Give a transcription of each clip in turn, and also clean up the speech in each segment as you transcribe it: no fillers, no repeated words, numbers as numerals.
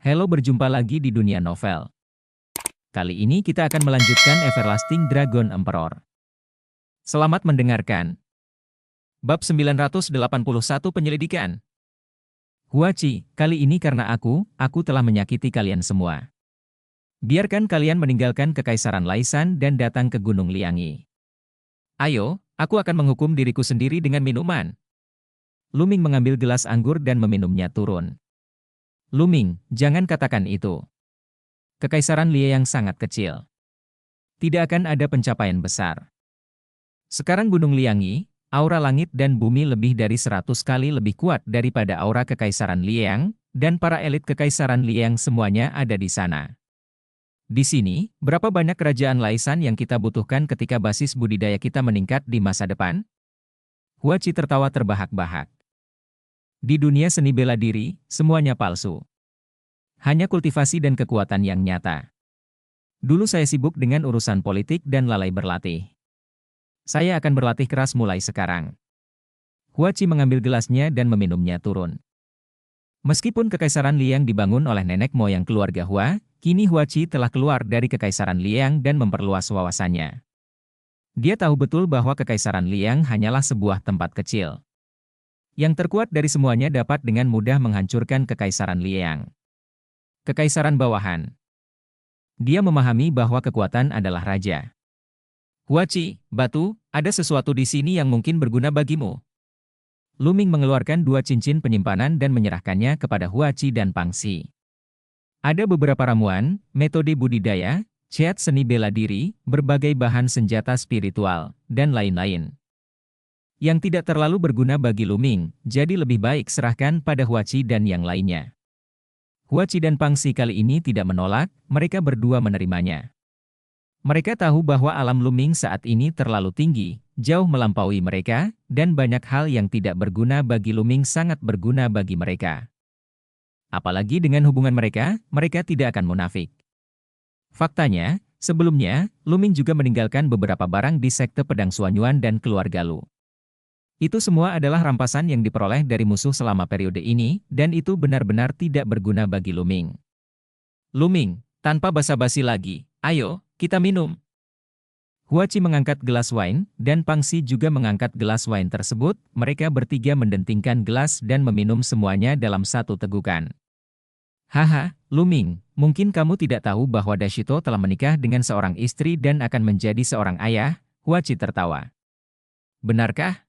Halo, berjumpa lagi di dunia novel. Kali ini kita akan melanjutkan Everlasting Dragon Emperor. Selamat mendengarkan. Bab 981 Penyelidikan. Huachi, kali ini karena aku telah menyakiti kalian semua. Biarkan kalian meninggalkan Kekaisaran Laisan dan datang ke Gunung Liangi. Ayo, aku akan menghukum diriku sendiri dengan minuman. Luming mengambil gelas anggur dan meminumnya turun. Luming, jangan katakan itu. Kekaisaran Liang sangat kecil. Tidak akan ada pencapaian besar. Sekarang Gunung Liangi, aura langit dan bumi lebih dari 100 kali lebih kuat daripada aura Kekaisaran Liang, dan para elit Kekaisaran Liang semuanya ada di sana. Di sini, berapa banyak kerajaan Laisan yang kita butuhkan ketika basis budidaya kita meningkat di masa depan? Huachi tertawa terbahak-bahak. Di dunia seni bela diri, semuanya palsu. Hanya kultivasi dan kekuatan yang nyata. Dulu saya sibuk dengan urusan politik dan lalai berlatih. Saya akan berlatih keras mulai sekarang. Huachi mengambil gelasnya dan meminumnya turun. Meskipun Kekaisaran Liang dibangun oleh nenek moyang keluarga Hua, kini Huachi telah keluar dari Kekaisaran Liang dan memperluas wawasannya. Dia tahu betul bahwa Kekaisaran Liang hanyalah sebuah tempat kecil. Yang terkuat dari semuanya dapat dengan mudah menghancurkan Kekaisaran Liang. Kekaisaran bawahan. Dia memahami bahwa kekuatan adalah raja. Huachi, batu, ada sesuatu di sini yang mungkin berguna bagimu. Luming mengeluarkan 2 cincin penyimpanan dan menyerahkannya kepada Huachi dan Pangxi. Ada beberapa ramuan, metode budidaya, cat seni bela diri, berbagai bahan senjata spiritual, dan lain-lain. Yang tidak terlalu berguna bagi Luming, jadi lebih baik serahkan pada Huachi dan yang lainnya. Huachi dan Pangxi kali ini tidak menolak, mereka berdua menerimanya. Mereka tahu bahwa alam Luming saat ini terlalu tinggi, jauh melampaui mereka, dan banyak hal yang tidak berguna bagi Luming sangat berguna bagi mereka. Apalagi dengan hubungan mereka, mereka tidak akan munafik. Faktanya, sebelumnya, Luming juga meninggalkan beberapa barang di sekte pedang Suanyuan dan keluarga Lu. Itu semua adalah rampasan yang diperoleh dari musuh selama periode ini, dan itu benar-benar tidak berguna bagi Luming. Luming, tanpa basa-basi lagi, ayo, kita minum. Huachi mengangkat gelas wine, dan Pangxi juga mengangkat gelas wine tersebut. Mereka bertiga mendentingkan gelas dan meminum semuanya dalam satu tegukan. Haha, Luming, mungkin kamu tidak tahu bahwa Dashito telah menikah dengan seorang istri dan akan menjadi seorang ayah. Huachi tertawa. Benarkah?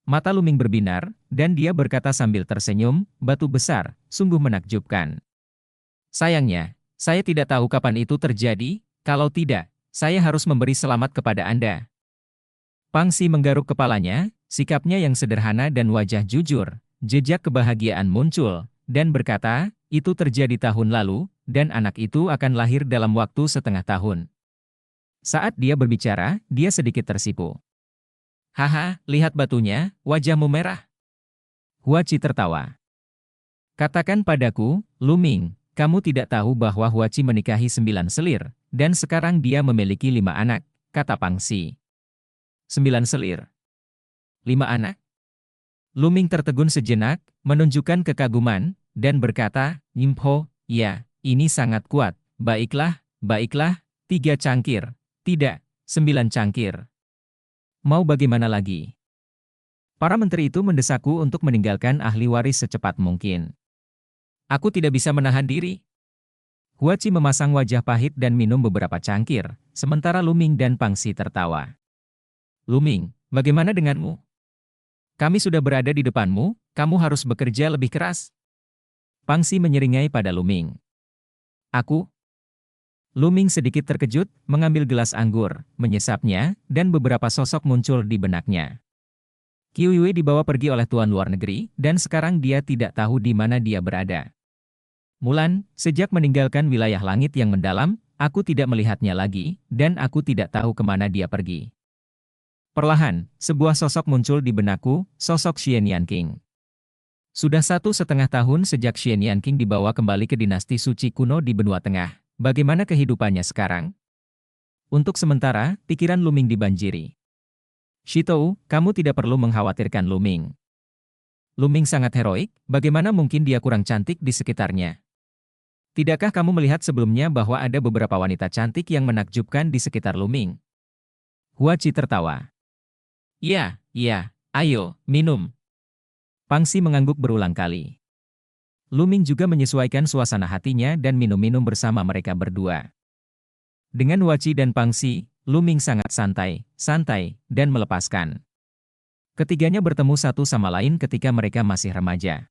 Mata Luming berbinar, dan dia berkata sambil tersenyum, batu besar, sungguh menakjubkan. Sayangnya, saya tidak tahu kapan itu terjadi, kalau tidak, saya harus memberi selamat kepada Anda. Pangxi menggaruk kepalanya, sikapnya yang sederhana dan wajah jujur, jejak kebahagiaan muncul, dan berkata, itu terjadi tahun lalu, dan anak itu akan lahir dalam waktu setengah tahun. Saat dia berbicara, dia sedikit tersipu. Haha, lihat batunya, wajahmu merah. Huachi tertawa. Katakan padaku, Luming, kamu tidak tahu bahwa Huachi menikahi 9 selir, dan sekarang dia memiliki 5 anak, kata Pangxi. 9 selir. 5 anak? Luming tertegun sejenak, menunjukkan kekaguman, dan berkata, Nyimpo, ya, ini sangat kuat, baiklah, 3 cangkir, tidak, 9 cangkir. Mau bagaimana lagi? Para menteri itu mendesakku untuk meninggalkan ahli waris secepat mungkin. Aku tidak bisa menahan diri. Huachi memasang wajah pahit dan minum beberapa cangkir, sementara Luming dan Pangxi tertawa. Luming, bagaimana denganmu? Kami sudah berada di depanmu, kamu harus bekerja lebih keras. Pangxi menyeringai pada Luming. Aku? Luming sedikit terkejut, mengambil gelas anggur, menyesapnya, dan beberapa sosok muncul di benaknya. Qiuiwei dibawa pergi oleh tuan luar negeri, dan sekarang dia tidak tahu di mana dia berada. Mulan, sejak meninggalkan wilayah langit yang mendalam, aku tidak melihatnya lagi, dan aku tidak tahu kemana dia pergi. Perlahan, sebuah sosok muncul di benakku, sosok Xian Yanqing. Sudah 1,5 tahun sejak Xian Yanqing dibawa kembali ke dinasti suci kuno di benua tengah. Bagaimana kehidupannya sekarang? Untuk sementara, pikiran Luming dibanjiri. Shitou, kamu tidak perlu mengkhawatirkan Luming. Luming sangat heroik, bagaimana mungkin dia kurang cantik di sekitarnya? Tidakkah kamu melihat sebelumnya bahwa ada beberapa wanita cantik yang menakjubkan di sekitar Luming? Huachi tertawa. Iya, iya, ayo, minum. Pangsi mengangguk berulang kali. Luming juga menyesuaikan suasana hatinya dan minum-minum bersama mereka berdua. Dengan Huachi dan Pangsi, Luming sangat santai, dan melepaskan. Ketiganya bertemu satu sama lain ketika mereka masih remaja.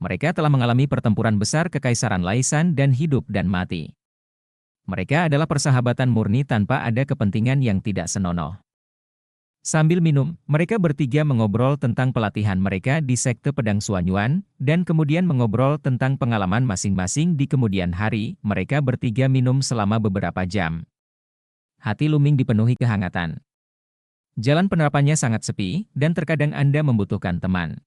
Mereka telah mengalami pertempuran besar kekaisaran Laisan dan hidup dan mati. Mereka adalah persahabatan murni tanpa ada kepentingan yang tidak senonoh. Sambil minum, mereka bertiga mengobrol tentang pelatihan mereka di Sekte Pedang Suanyuan, dan kemudian mengobrol tentang pengalaman masing-masing di kemudian hari. Mereka bertiga minum selama beberapa jam. Hati Luming dipenuhi kehangatan. Jalan penerapannya sangat sepi, dan terkadang Anda membutuhkan teman.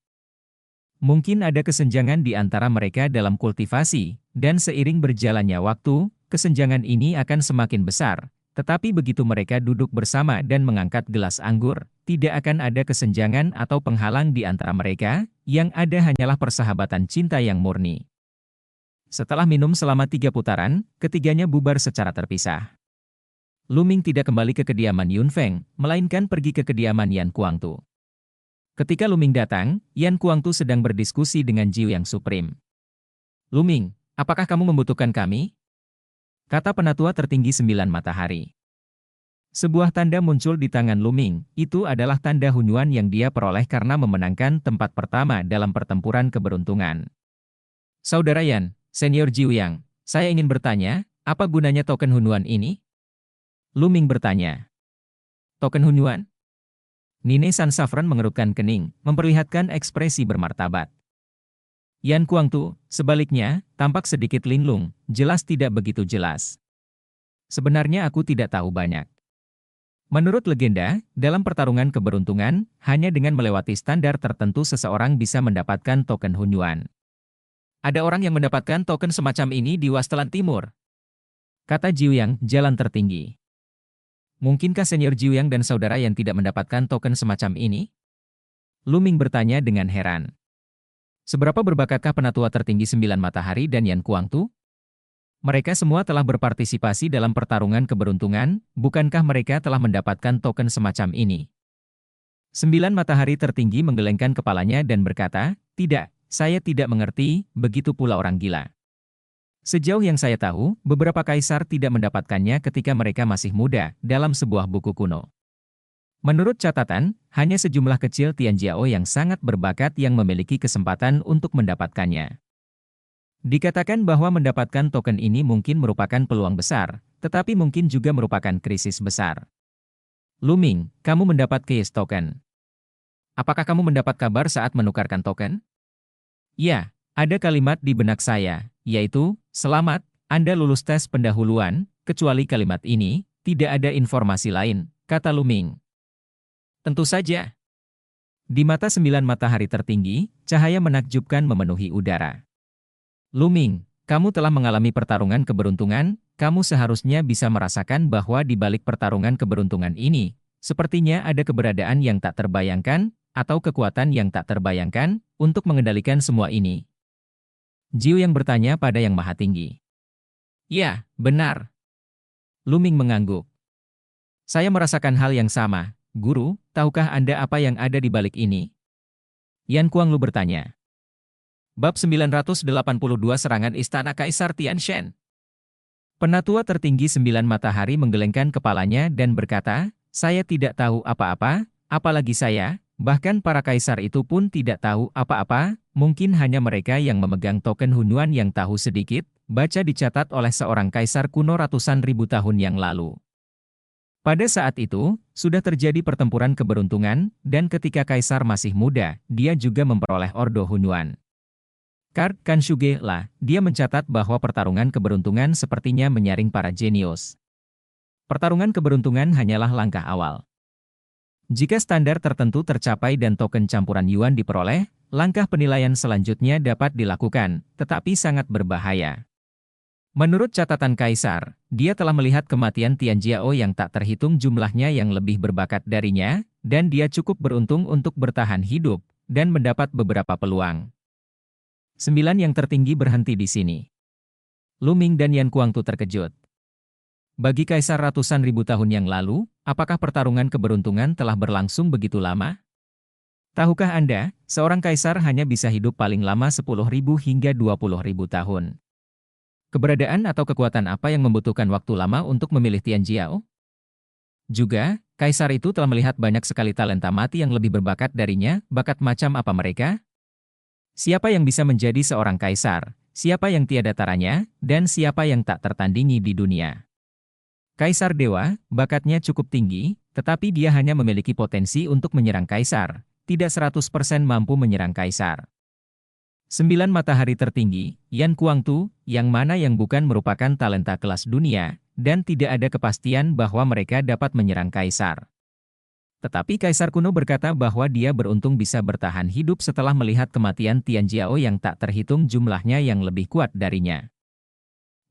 Mungkin ada kesenjangan di antara mereka dalam kultivasi, dan seiring berjalannya waktu, kesenjangan ini akan semakin besar. Tetapi begitu mereka duduk bersama dan mengangkat gelas anggur, tidak akan ada kesenjangan atau penghalang di antara mereka, yang ada hanyalah persahabatan cinta yang murni. Setelah minum selama 3 putaran, ketiganya bubar secara terpisah. Luming tidak kembali ke kediaman Yun Feng, melainkan pergi ke kediaman Yan Kuangtu. Ketika Luming datang, Yan Kuangtu sedang berdiskusi dengan Jiu yang Supreme. Luming, apakah kamu membutuhkan kami? Kata penatua tertinggi 9 matahari. Sebuah tanda muncul di tangan Luming, itu adalah tanda Hunyuan yang dia peroleh karena memenangkan tempat pertama dalam pertempuran keberuntungan. Saudara Yan, Senior Jiu Yang, saya ingin bertanya, apa gunanya token Hunyuan ini? Luming bertanya. Token Hunyuan? Nine San Saffron mengerutkan kening, memperlihatkan ekspresi bermartabat. Yan Kuangtu, sebaliknya, tampak sedikit linglung, jelas tidak begitu jelas. Sebenarnya aku tidak tahu banyak. Menurut legenda, dalam pertarungan keberuntungan, hanya dengan melewati standar tertentu seseorang bisa mendapatkan token Hunyuan. Ada orang yang mendapatkan token semacam ini di Wasteland Timur. Kata Jiu Yang, jalan tertinggi. Mungkinkah Senior Jiu Yang dan saudara yang tidak mendapatkan token semacam ini? Luming bertanya dengan heran. Seberapa berbakatkah penatua tertinggi 9 matahari dan Yan Kuangtu? Mereka semua telah berpartisipasi dalam pertarungan keberuntungan, bukankah mereka telah mendapatkan token semacam ini? 9 matahari tertinggi menggelengkan kepalanya dan berkata, tidak, saya tidak mengerti, begitu pula orang gila. Sejauh yang saya tahu, beberapa kaisar tidak mendapatkannya ketika mereka masih muda, dalam sebuah buku kuno. Menurut catatan, hanya sejumlah kecil Tianjiao yang sangat berbakat yang memiliki kesempatan untuk mendapatkannya. Dikatakan bahwa mendapatkan token ini mungkin merupakan peluang besar, tetapi mungkin juga merupakan krisis besar. Luming, kamu mendapat case token. Apakah kamu mendapat kabar saat menukarkan token? Ya, ada kalimat di benak saya, yaitu, selamat, Anda lulus tes pendahuluan, kecuali kalimat ini, tidak ada informasi lain, kata Luming. Tentu saja. Di mata 9 matahari tertinggi, cahaya menakjubkan memenuhi udara. Luming, kamu telah mengalami pertarungan keberuntungan, kamu seharusnya bisa merasakan bahwa di balik pertarungan keberuntungan ini, sepertinya ada keberadaan yang tak terbayangkan, atau kekuatan yang tak terbayangkan, untuk mengendalikan semua ini. Jiu yang bertanya pada Yang Maha Tinggi. Ya, benar. Luming mengangguk. Saya merasakan hal yang sama. Guru, tahukah Anda apa yang ada di balik ini? Yan Kuanglu bertanya. Bab 982 Serangan Istana Kaisar Tianshan. Penatua tertinggi 9 matahari menggelengkan kepalanya dan berkata, saya tidak tahu apa-apa, apalagi saya, bahkan para kaisar itu pun tidak tahu apa-apa, mungkin hanya mereka yang memegang token Hunyuan yang tahu sedikit, baca dicatat oleh seorang kaisar kuno ratusan ribu tahun yang lalu. Pada saat itu, sudah terjadi pertempuran keberuntungan, dan ketika kaisar masih muda, dia juga memperoleh Ordo Hunyuan. Card Kanshuge lah, dia mencatat bahwa pertarungan keberuntungan sepertinya menyaring para jenius. Pertarungan keberuntungan hanyalah langkah awal. Jika standar tertentu tercapai dan token campuran Yuan diperoleh, langkah penilaian selanjutnya dapat dilakukan, tetapi sangat berbahaya. Menurut catatan Kaisar, dia telah melihat kematian Tianjiao yang tak terhitung jumlahnya yang lebih berbakat darinya, dan dia cukup beruntung untuk bertahan hidup, dan mendapat beberapa peluang. 9 yang tertinggi berhenti di sini. Lu Ming dan Yan Kuangtu terkejut. Bagi kaisar ratusan ribu tahun yang lalu, apakah pertarungan keberuntungan telah berlangsung begitu lama? Tahukah Anda, seorang kaisar hanya bisa hidup paling lama 10.000 hingga 20.000 tahun. Keberadaan atau kekuatan apa yang membutuhkan waktu lama untuk memilih Tian Jiao? Juga, kaisar itu telah melihat banyak sekali talenta mati yang lebih berbakat darinya, bakat macam apa mereka? Siapa yang bisa menjadi seorang kaisar, siapa yang tiada taranya, dan siapa yang tak tertandingi di dunia. Kaisar Dewa, bakatnya cukup tinggi, tetapi dia hanya memiliki potensi untuk menyerang kaisar, tidak 100% mampu menyerang kaisar. 9 matahari tertinggi, Yan Kuangtu, yang mana yang bukan merupakan talenta kelas dunia, dan tidak ada kepastian bahwa mereka dapat menyerang kaisar. Tetapi kaisar kuno berkata bahwa dia beruntung bisa bertahan hidup setelah melihat kematian Tian Jiao yang tak terhitung jumlahnya yang lebih kuat darinya.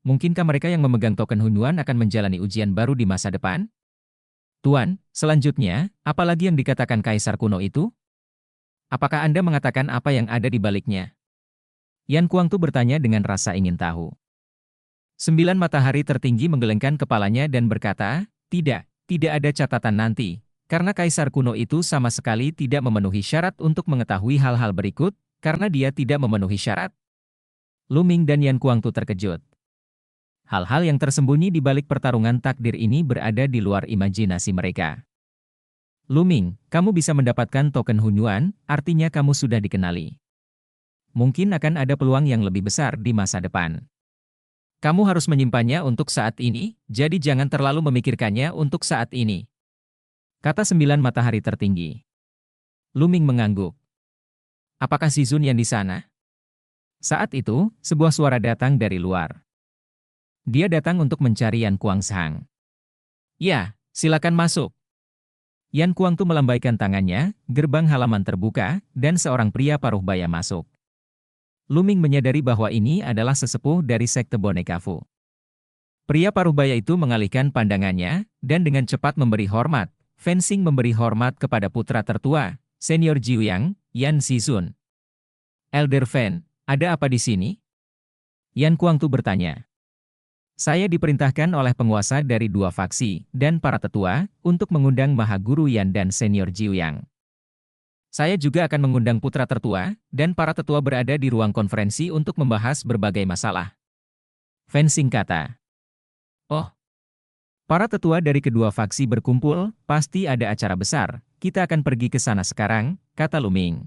Mungkinkah mereka yang memegang token Hunyuan akan menjalani ujian baru di masa depan? Tuan, selanjutnya, apalagi yang dikatakan kaisar kuno itu? Apakah Anda mengatakan apa yang ada di baliknya? Yan Kuangtu bertanya dengan rasa ingin tahu. 9 matahari tertinggi menggelengkan kepalanya dan berkata, tidak ada catatan nanti, karena kaisar kuno itu sama sekali tidak memenuhi syarat untuk mengetahui hal-hal berikut, karena dia tidak memenuhi syarat. Lu Ming dan Yan Kuangtu terkejut. Hal-hal yang tersembunyi di balik pertarungan takdir ini berada di luar imajinasi mereka. Lu Ming, kamu bisa mendapatkan token Hunyuan, artinya kamu sudah dikenali. Mungkin akan ada peluang yang lebih besar di masa depan. Kamu harus menyimpannya untuk saat ini, jadi jangan terlalu memikirkannya untuk saat ini. Kata 9 matahari tertinggi. Lu Ming mengangguk. Apakah Zizun yang di sana? Saat itu, sebuah suara datang dari luar. Dia datang untuk mencari Yan Kuangshang. Ya, silakan masuk. Yan Kuangtu melambaikan tangannya, gerbang halaman terbuka, dan seorang pria paruh baya masuk. Lu Ming menyadari bahwa ini adalah sesepuh dari sekte boneka Fu. Pria paruh baya itu mengalihkan pandangannya, dan dengan cepat memberi hormat. Fencing memberi hormat kepada putra tertua, senior Jiuyang, Yan Zizun. Elder Fan, ada apa di sini? Yan Kuangtu bertanya. Saya diperintahkan oleh penguasa dari 2 faksi, dan para tetua, untuk mengundang Mahaguru Yan dan senior Jiuyang. Saya juga akan mengundang putra tertua, dan para tetua berada di ruang konferensi untuk membahas berbagai masalah. Fencing kata. Oh, para tetua dari kedua faksi berkumpul, pasti ada acara besar, kita akan pergi ke sana sekarang, kata Lu Ming.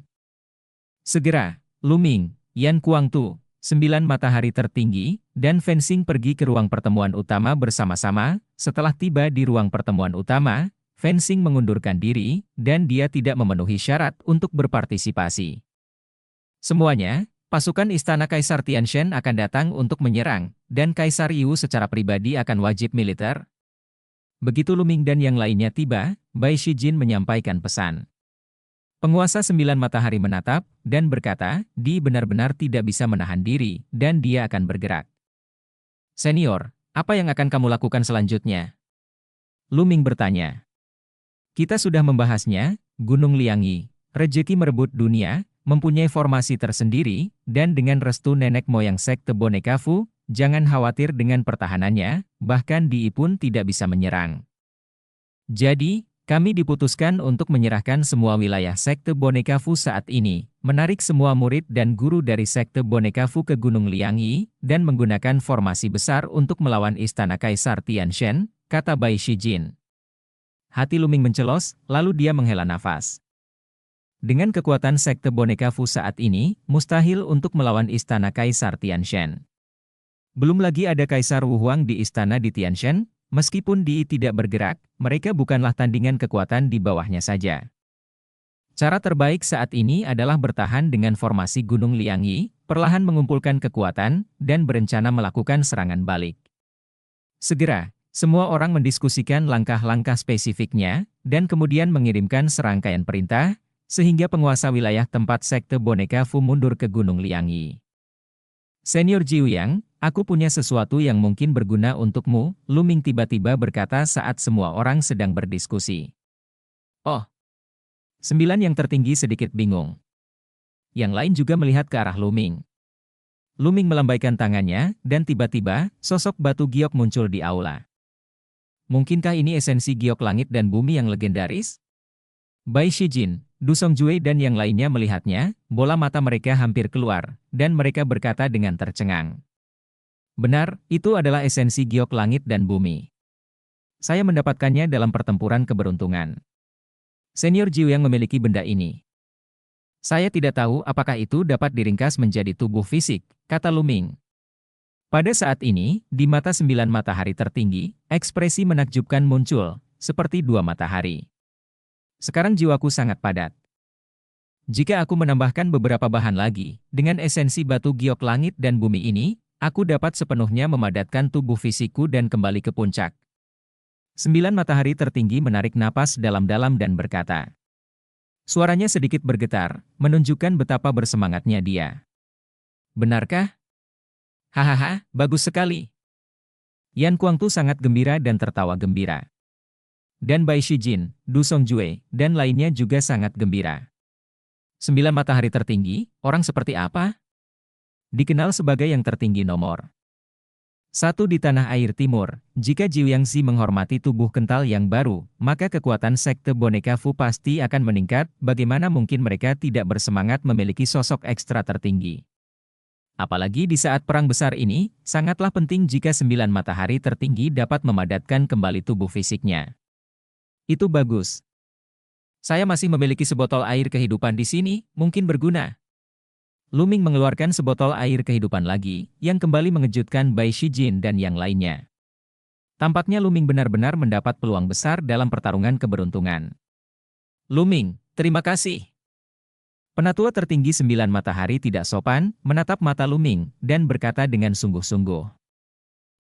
Segera, Lu Ming, Yan Kuangtu, 9 matahari tertinggi, dan Fencing pergi ke ruang pertemuan utama bersama-sama. Setelah tiba di ruang pertemuan utama, Fencing mengundurkan diri, dan dia tidak memenuhi syarat untuk berpartisipasi. Semuanya, pasukan istana Kaisar Tianshan akan datang untuk menyerang, dan Kaisar Yu secara pribadi akan wajib militer. Begitu Lu Ming dan yang lainnya tiba, Bai Shijin menyampaikan pesan. Penguasa 9 matahari menatap, dan berkata, dia benar-benar tidak bisa menahan diri, dan dia akan bergerak. Senior, apa yang akan kamu lakukan selanjutnya? Lu Ming bertanya. Kita sudah membahasnya, Gunung Liangyi, rejeki merebut dunia, mempunyai formasi tersendiri, dan dengan restu nenek moyang sekte boneka Fu, jangan khawatir dengan pertahanannya, bahkan Di pun tidak bisa menyerang. Jadi, kami diputuskan untuk menyerahkan semua wilayah sekte boneka Fu saat ini, menarik semua murid dan guru dari sekte boneka Fu ke Gunung Liangyi, dan menggunakan formasi besar untuk melawan istana Kaisar Tianshan, kata Bai Shijin. Hati Lu Ming mencelos, lalu dia menghela nafas. Dengan kekuatan sekte boneka Fu saat ini, mustahil untuk melawan istana Kaisar Tianshan. Belum lagi ada Kaisar Wu Huang di istana di Tianshan, meskipun Di tidak bergerak, mereka bukanlah tandingan kekuatan di bawahnya saja. Cara terbaik saat ini adalah bertahan dengan formasi Gunung Liangyi, perlahan mengumpulkan kekuatan, dan berencana melakukan serangan balik. Segera, semua orang mendiskusikan langkah-langkah spesifiknya, dan kemudian mengirimkan serangkaian perintah, sehingga penguasa wilayah tempat sekte boneka Fu mundur ke Gunung Liangyi. Senior Jiuyang, aku punya sesuatu yang mungkin berguna untukmu, Lu Ming tiba-tiba berkata saat semua orang sedang berdiskusi. Oh. 9 yang tertinggi sedikit bingung. Yang lain juga melihat ke arah Lu Ming. Luming melambaikan tangannya, dan tiba-tiba, sosok batu giok muncul di aula. Mungkinkah ini esensi giok langit dan bumi yang legendaris? Bai Shijin, Du Songjue dan yang lainnya melihatnya, bola mata mereka hampir keluar, dan mereka berkata dengan tercengang. Benar, itu adalah esensi giok langit dan bumi. Saya mendapatkannya dalam pertempuran keberuntungan. Senior Jiu yang memiliki benda ini. Saya tidak tahu apakah itu dapat diringkas menjadi tubuh fisik, kata Luming. Pada saat ini, di mata 9 matahari tertinggi, ekspresi menakjubkan muncul, seperti 2 matahari. Sekarang jiwaku sangat padat. Jika aku menambahkan beberapa bahan lagi, dengan esensi batu giok langit dan bumi ini, aku dapat sepenuhnya memadatkan tubuh fisikku dan kembali ke puncak. 9 matahari tertinggi menarik napas dalam-dalam dan berkata. Suaranya sedikit bergetar, menunjukkan betapa bersemangatnya dia. Benarkah? Hahaha, bagus sekali. Yan Kuangtu sangat gembira dan tertawa gembira. Dan Bai Shijin, Du Songjue, dan lainnya juga sangat gembira. 9 matahari tertinggi, orang seperti apa? Dikenal sebagai yang tertinggi nomor 1 di tanah air timur. Jika Jiuyangxi menghormati tubuh kental yang baru, maka kekuatan sekte boneka Fu pasti akan meningkat. Bagaimana mungkin mereka tidak bersemangat memiliki sosok ekstra tertinggi? Apalagi di saat perang besar ini, sangatlah penting jika 9 matahari tertinggi dapat memadatkan kembali tubuh fisiknya. Itu bagus. Saya masih memiliki sebotol air kehidupan di sini, mungkin berguna. Luming mengeluarkan sebotol air kehidupan lagi, yang kembali mengejutkan Bai Shijin dan yang lainnya. Tampaknya Luming benar-benar mendapat peluang besar dalam pertarungan keberuntungan. Luming, terima kasih. Penatua tertinggi 9 matahari tidak sopan, menatap mata Luming, dan berkata dengan sungguh-sungguh.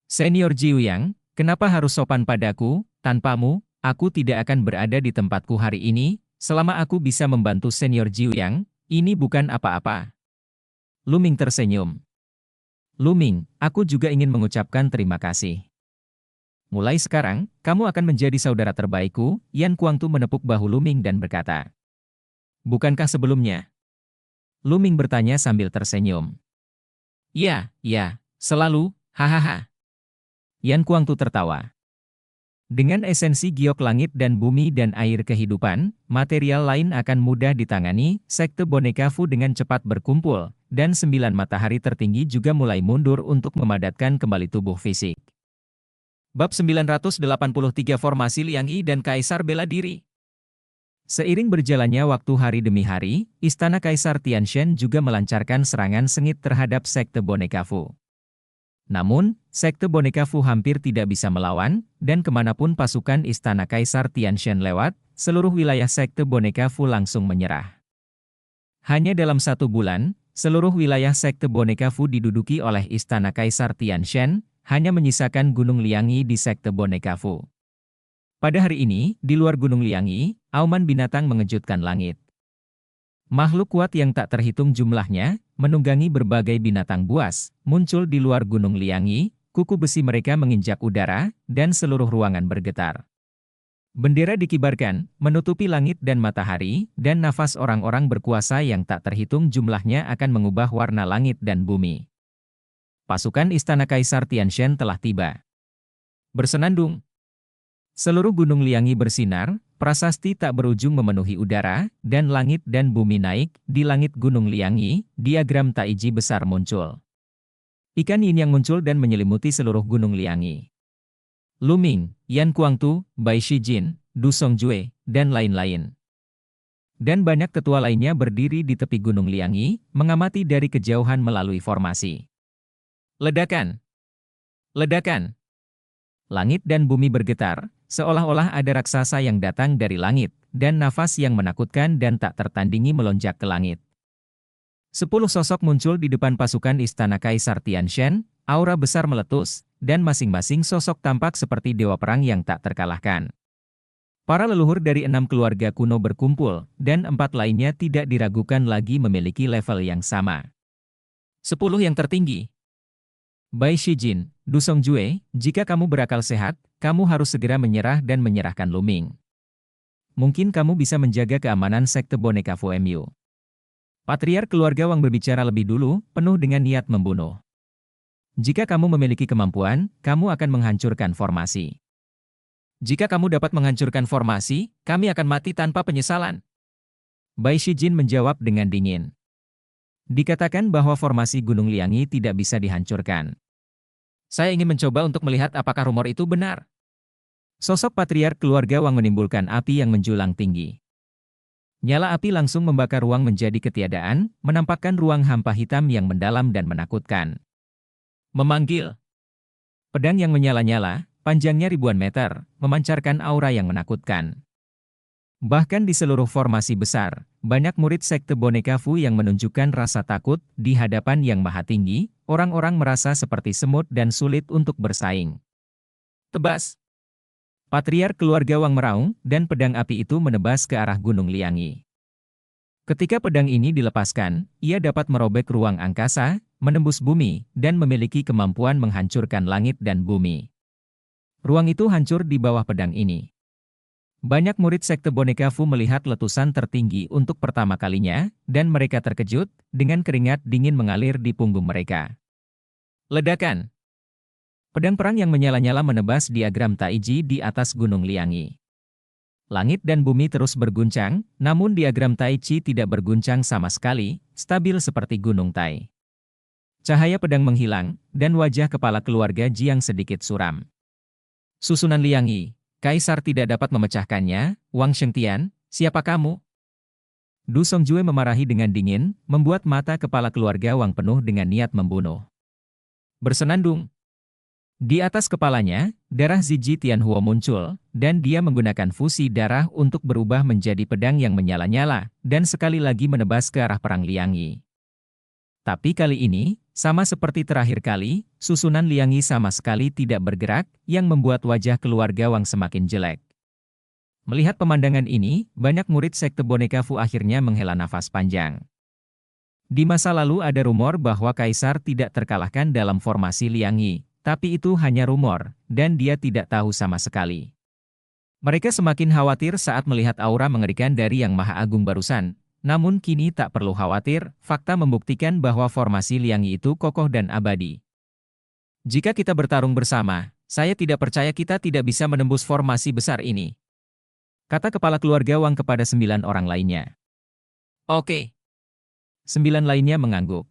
Senior Jiuyang, kenapa harus sopan padaku? Tanpamu, aku tidak akan berada di tempatku hari ini. Selama aku bisa membantu Senior Jiuyang, ini bukan apa-apa. Luming tersenyum. Luming, aku juga ingin mengucapkan terima kasih. Mulai sekarang, kamu akan menjadi saudara terbaikku. Yan Kuangtu menepuk bahu Luming dan berkata. Bukankah sebelumnya? Luming bertanya sambil tersenyum. Ya, selalu, hahaha. Yan Kuangtu tertawa. Dengan esensi giok langit dan bumi dan air kehidupan, material lain akan mudah ditangani. Sekte boneka Fu dengan cepat berkumpul, dan 9 matahari tertinggi juga mulai mundur untuk memadatkan kembali tubuh fisik. Bab 983 Formasi Liang Yi dan Kaisar Bela Diri. Seiring berjalannya waktu hari demi hari, Istana Kaisar Tianshan juga melancarkan serangan sengit terhadap Sekte boneka Fu. Namun, Sekte boneka Fu hampir tidak bisa melawan, dan kemanapun pasukan Istana Kaisar Tianshan lewat, seluruh wilayah Sekte boneka Fu langsung menyerah. Hanya dalam 1 bulan, seluruh wilayah Sekte boneka Fu diduduki oleh Istana Kaisar Tianshan, hanya menyisakan Gunung Liangyi di Sekte boneka Fu. Pada hari ini, di luar Gunung Liangyi, auman binatang mengejutkan langit. Makhluk kuat yang tak terhitung jumlahnya, menunggangi berbagai binatang buas, muncul di luar Gunung Liangyi, kuku besi mereka menginjak udara, dan seluruh ruangan bergetar. Bendera dikibarkan, menutupi langit dan matahari, dan nafas orang-orang berkuasa yang tak terhitung jumlahnya akan mengubah warna langit dan bumi. Pasukan Istana Kaisar Tianshan telah tiba. Bersenandung. Seluruh Gunung Liangyi bersinar, prasasti tak berujung memenuhi udara, dan langit dan bumi naik. Di langit Gunung Liangyi, diagram Taiji besar muncul. Ikan yin yang muncul dan menyelimuti seluruh Gunung Liangyi. Luming, Yan Kuangtu, Bai Shijin, Du Songjue, dan lain-lain. Dan banyak tetua lainnya berdiri di tepi Gunung Liangyi, mengamati dari kejauhan melalui formasi. Ledakan! Ledakan! Langit dan bumi bergetar, seolah-olah ada raksasa yang datang dari langit, dan nafas yang menakutkan dan tak tertandingi melonjak ke langit. 10 sosok muncul di depan pasukan Istana Kaisar Tianshan, aura besar meletus, dan masing-masing sosok tampak seperti dewa perang yang tak terkalahkan. Para leluhur dari 6 keluarga kuno berkumpul, dan 4 lainnya tidak diragukan lagi memiliki level yang sama. 10 yang tertinggi. Bai Shijin, Du Songjue, jika kamu berakal sehat, kamu harus segera menyerah dan menyerahkan Luming. Mungkin kamu bisa menjaga keamanan Sekte boneka Fu Mu. Patriark keluarga Wang berbicara lebih dulu, penuh dengan niat membunuh. Jika kamu memiliki kemampuan, kamu akan menghancurkan formasi. Jika kamu dapat menghancurkan formasi, kami akan mati tanpa penyesalan. Bai Shijin menjawab dengan dingin. Dikatakan bahwa formasi Gunung Liangi tidak bisa dihancurkan. Saya ingin mencoba untuk melihat apakah rumor itu benar. Sosok patriark keluarga Wang menimbulkan api yang menjulang tinggi. Nyala api langsung membakar ruang menjadi ketiadaan, menampakkan ruang hampa hitam yang mendalam dan menakutkan. Memanggil. Pedang yang menyala-nyala, panjangnya ribuan meter, memancarkan aura yang menakutkan. Bahkan di seluruh formasi besar, banyak murid sekte boneka Fu yang menunjukkan rasa takut di hadapan yang maha tinggi, orang-orang merasa seperti semut dan sulit untuk bersaing. Tebas. Patriark keluarga Wang meraung, dan pedang api itu menebas ke arah Gunung Liangi. Ketika pedang ini dilepaskan, ia dapat merobek ruang angkasa, menembus bumi, dan memiliki kemampuan menghancurkan langit dan bumi. Ruang itu hancur di bawah pedang ini. Banyak murid sekte boneka Fu melihat letusan tertinggi untuk pertama kalinya, dan mereka terkejut, dengan keringat dingin mengalir di punggung mereka. Ledakan. Pedang perang yang menyala-nyala menebas diagram Taiji di atas Gunung Liangi. Langit dan bumi terus berguncang, namun diagram Taichi tidak berguncang sama sekali, stabil seperti Gunung Tai. Cahaya pedang menghilang, dan wajah kepala keluarga Jiang sedikit suram. Susunan Liangi, Kaisar tidak dapat memecahkannya. Wang Shengtian, siapa kamu? Du Songjue memarahi dengan dingin, membuat mata kepala keluarga Wang penuh dengan niat membunuh. Bersenandung. Di atas kepalanya, darah Ziji Tianhuo muncul, dan dia menggunakan fusi darah untuk berubah menjadi pedang yang menyala-nyala, dan sekali lagi menebas ke arah perang Liangi. Tapi kali ini, sama seperti terakhir kali, susunan Liangi sama sekali tidak bergerak, yang membuat wajah keluarga Wang semakin jelek. Melihat pemandangan ini, banyak murid sekte boneka Fu akhirnya menghela nafas panjang. Di masa lalu ada rumor bahwa Kaisar tidak terkalahkan dalam formasi Liangi. Tapi itu hanya rumor, dan dia tidak tahu sama sekali. Mereka semakin khawatir saat melihat aura mengerikan dari Yang Maha Agung barusan. Namun kini tak perlu khawatir, fakta membuktikan bahwa formasi Liangi itu kokoh dan abadi. Jika kita bertarung bersama, saya tidak percaya kita tidak bisa menembus formasi besar ini. Kata kepala keluarga Wang kepada 9 orang lainnya. Oke. 9 lainnya mengangguk.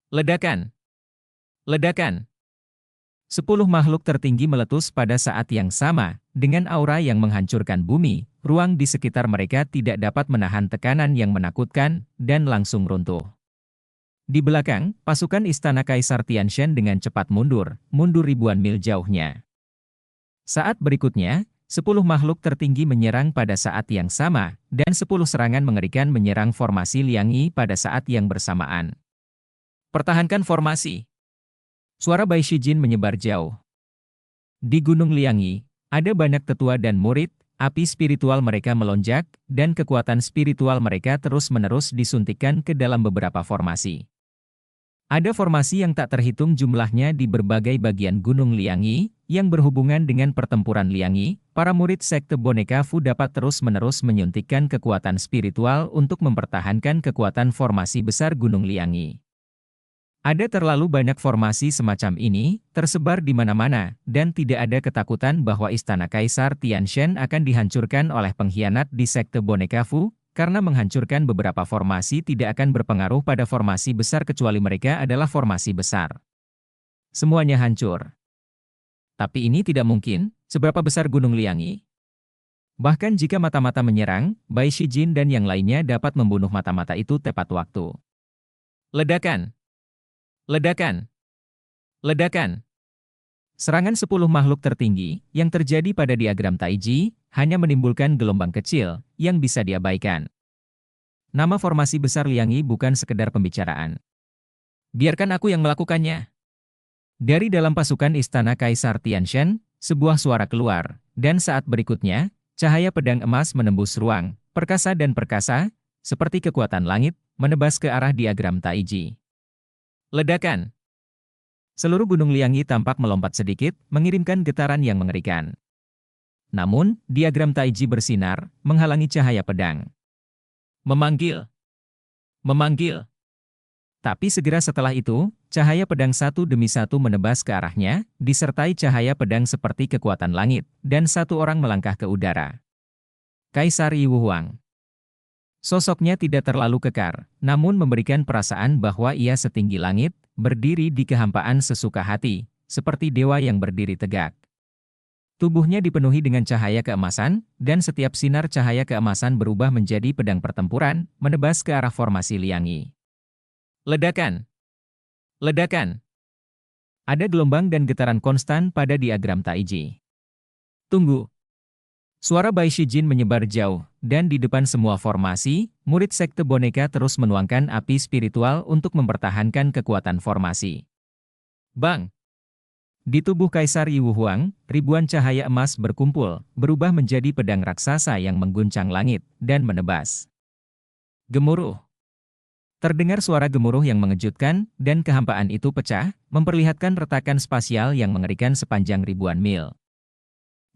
Ledakan. Ledakan. 10 makhluk tertinggi meletus pada saat yang sama, dengan aura yang menghancurkan bumi, ruang di sekitar mereka tidak dapat menahan tekanan yang menakutkan, dan langsung runtuh. Di belakang, pasukan istana Kaisar Tianshan dengan cepat mundur ribuan mil jauhnya. Saat berikutnya, 10 makhluk tertinggi menyerang pada saat yang sama, dan 10 serangan mengerikan menyerang formasi Liangi pada saat yang bersamaan. Pertahankan formasi. Suara Bai Shijin menyebar jauh. Di Gunung Liangi, ada banyak tetua dan murid, api spiritual mereka melonjak, dan kekuatan spiritual mereka terus-menerus disuntikkan ke dalam beberapa formasi. Ada formasi yang tak terhitung jumlahnya di berbagai bagian Gunung Liangi, yang berhubungan dengan pertempuran Liangi. Para murid sekte boneka Fu dapat terus-menerus menyuntikkan kekuatan spiritual untuk mempertahankan kekuatan formasi besar Gunung Liangi. Ada terlalu banyak formasi semacam ini, tersebar di mana-mana, dan tidak ada ketakutan bahwa istana Kaisar Tianshan akan dihancurkan oleh pengkhianat di sekte boneka Fu, karena menghancurkan beberapa formasi tidak akan berpengaruh pada formasi besar kecuali mereka adalah formasi besar. Semuanya hancur. Tapi ini tidak mungkin, seberapa besar Gunung Liangi? Bahkan jika mata-mata menyerang, Bai Shijin dan yang lainnya dapat membunuh mata-mata itu tepat waktu. Ledakan. Ledakan. Ledakan. Serangan 10 makhluk tertinggi yang terjadi pada diagram Taiji hanya menimbulkan gelombang kecil yang bisa diabaikan. Nama formasi besar Liangi bukan sekedar pembicaraan. Biarkan aku yang melakukannya. Dari dalam pasukan istana Kaisar Tianshan, sebuah suara keluar, dan saat berikutnya, cahaya pedang emas menembus ruang, perkasa dan perkasa, seperti kekuatan langit, menebas ke arah diagram Taiji. Ledakan. Seluruh Gunung Liangi tampak melompat sedikit, mengirimkan getaran yang mengerikan. Namun, diagram Taiji bersinar, menghalangi cahaya pedang. Memanggil. memanggil. Tapi segera setelah itu, cahaya pedang satu demi satu menebas ke arahnya, disertai cahaya pedang seperti kekuatan langit, dan satu orang melangkah ke udara. Kaisar Yi Wuhuang. Sosoknya tidak terlalu kekar, namun memberikan perasaan bahwa ia setinggi langit, berdiri di kehampaan sesuka hati, seperti dewa yang berdiri tegak. Tubuhnya dipenuhi dengan cahaya keemasan, dan setiap sinar cahaya keemasan berubah menjadi pedang pertempuran, menebas ke arah formasi Liang Yi. Ledakan! Ledakan! Ada gelombang dan getaran konstan pada diagram Taiji. Tunggu! Suara Bai Shijin menyebar jauh, dan di depan semua formasi, murid sekte boneka terus menuangkan api spiritual untuk mempertahankan kekuatan formasi. Bang! Di tubuh Kaisar Yi Wuhuang, ribuan cahaya emas berkumpul, berubah menjadi pedang raksasa yang mengguncang langit, dan menebas. Gemuruh! Terdengar suara gemuruh yang mengejutkan, dan kehampaan itu pecah, memperlihatkan retakan spasial yang mengerikan sepanjang ribuan mil.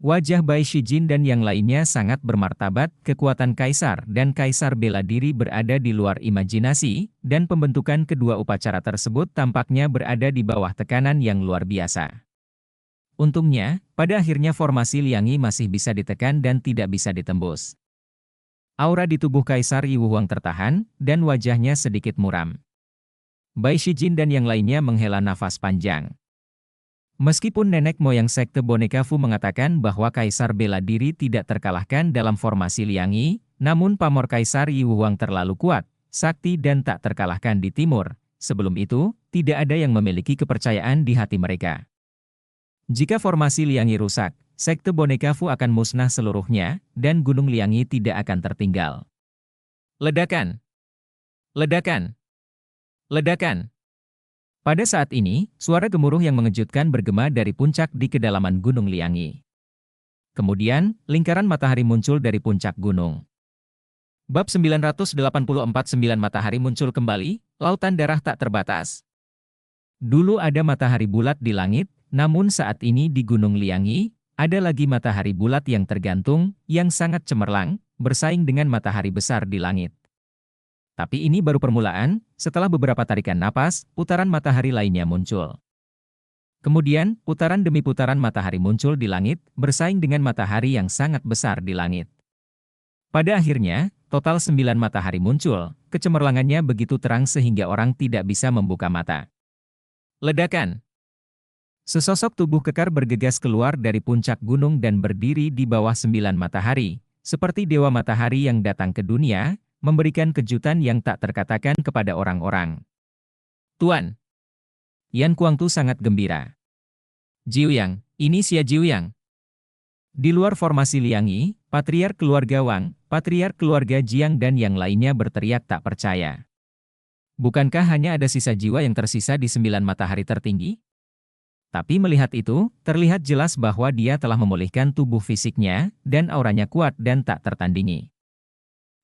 Wajah Bai Shijin dan yang lainnya sangat bermartabat, kekuatan kaisar dan kaisar bela diri berada di luar imajinasi, dan pembentukan kedua upacara tersebut tampaknya berada di bawah tekanan yang luar biasa. Untungnya, pada akhirnya formasi Liang Yi masih bisa ditekan dan tidak bisa ditembus. Aura di tubuh Kaisar Yi Wuhuang tertahan, dan wajahnya sedikit muram. Bai Shijin dan yang lainnya menghela nafas panjang. Meskipun nenek moyang sekte boneka Fu mengatakan bahwa Kaisar bela diri tidak terkalahkan dalam formasi Liang Yi, namun pamor Kaisar Yi Wuhuang terlalu kuat, sakti dan tak terkalahkan di timur. Sebelum itu, tidak ada yang memiliki kepercayaan di hati mereka. Jika formasi Liang Yi rusak, sekte boneka Fu akan musnah seluruhnya, dan Gunung Liang Yi tidak akan tertinggal. Ledakan! Ledakan! Ledakan! Pada saat ini, suara gemuruh yang mengejutkan bergema dari puncak di kedalaman Gunung Liang Yi. Kemudian, lingkaran matahari muncul dari puncak gunung. Bab 984 9 matahari muncul kembali, lautan darah tak terbatas. Dulu ada matahari bulat di langit, namun saat ini di Gunung Liang Yi, ada lagi matahari bulat yang tergantung, yang sangat cemerlang, bersaing dengan matahari besar di langit. Tapi ini baru permulaan, setelah beberapa tarikan napas, putaran matahari lainnya muncul. Kemudian, putaran demi putaran matahari muncul di langit, bersaing dengan matahari yang sangat besar di langit. Pada akhirnya, total 9 matahari muncul, kecemerlangannya begitu terang sehingga orang tidak bisa membuka mata. Ledakan! Sesosok tubuh kekar bergegas keluar dari puncak gunung dan berdiri di bawah 9 matahari, seperti dewa matahari yang datang ke dunia, memberikan kejutan yang tak terkatakan kepada orang-orang. Tuan! Yan Kuangtu sangat gembira. Jiuyang, ini Xia Jiuyang. Di luar formasi Liang Yi, patriark keluarga Wang, patriark keluarga Jiang dan yang lainnya berteriak tak percaya. Bukankah hanya ada sisa jiwa yang tersisa di 9 matahari tertinggi? Tapi melihat itu, terlihat jelas bahwa dia telah memulihkan tubuh fisiknya, dan auranya kuat dan tak tertandingi.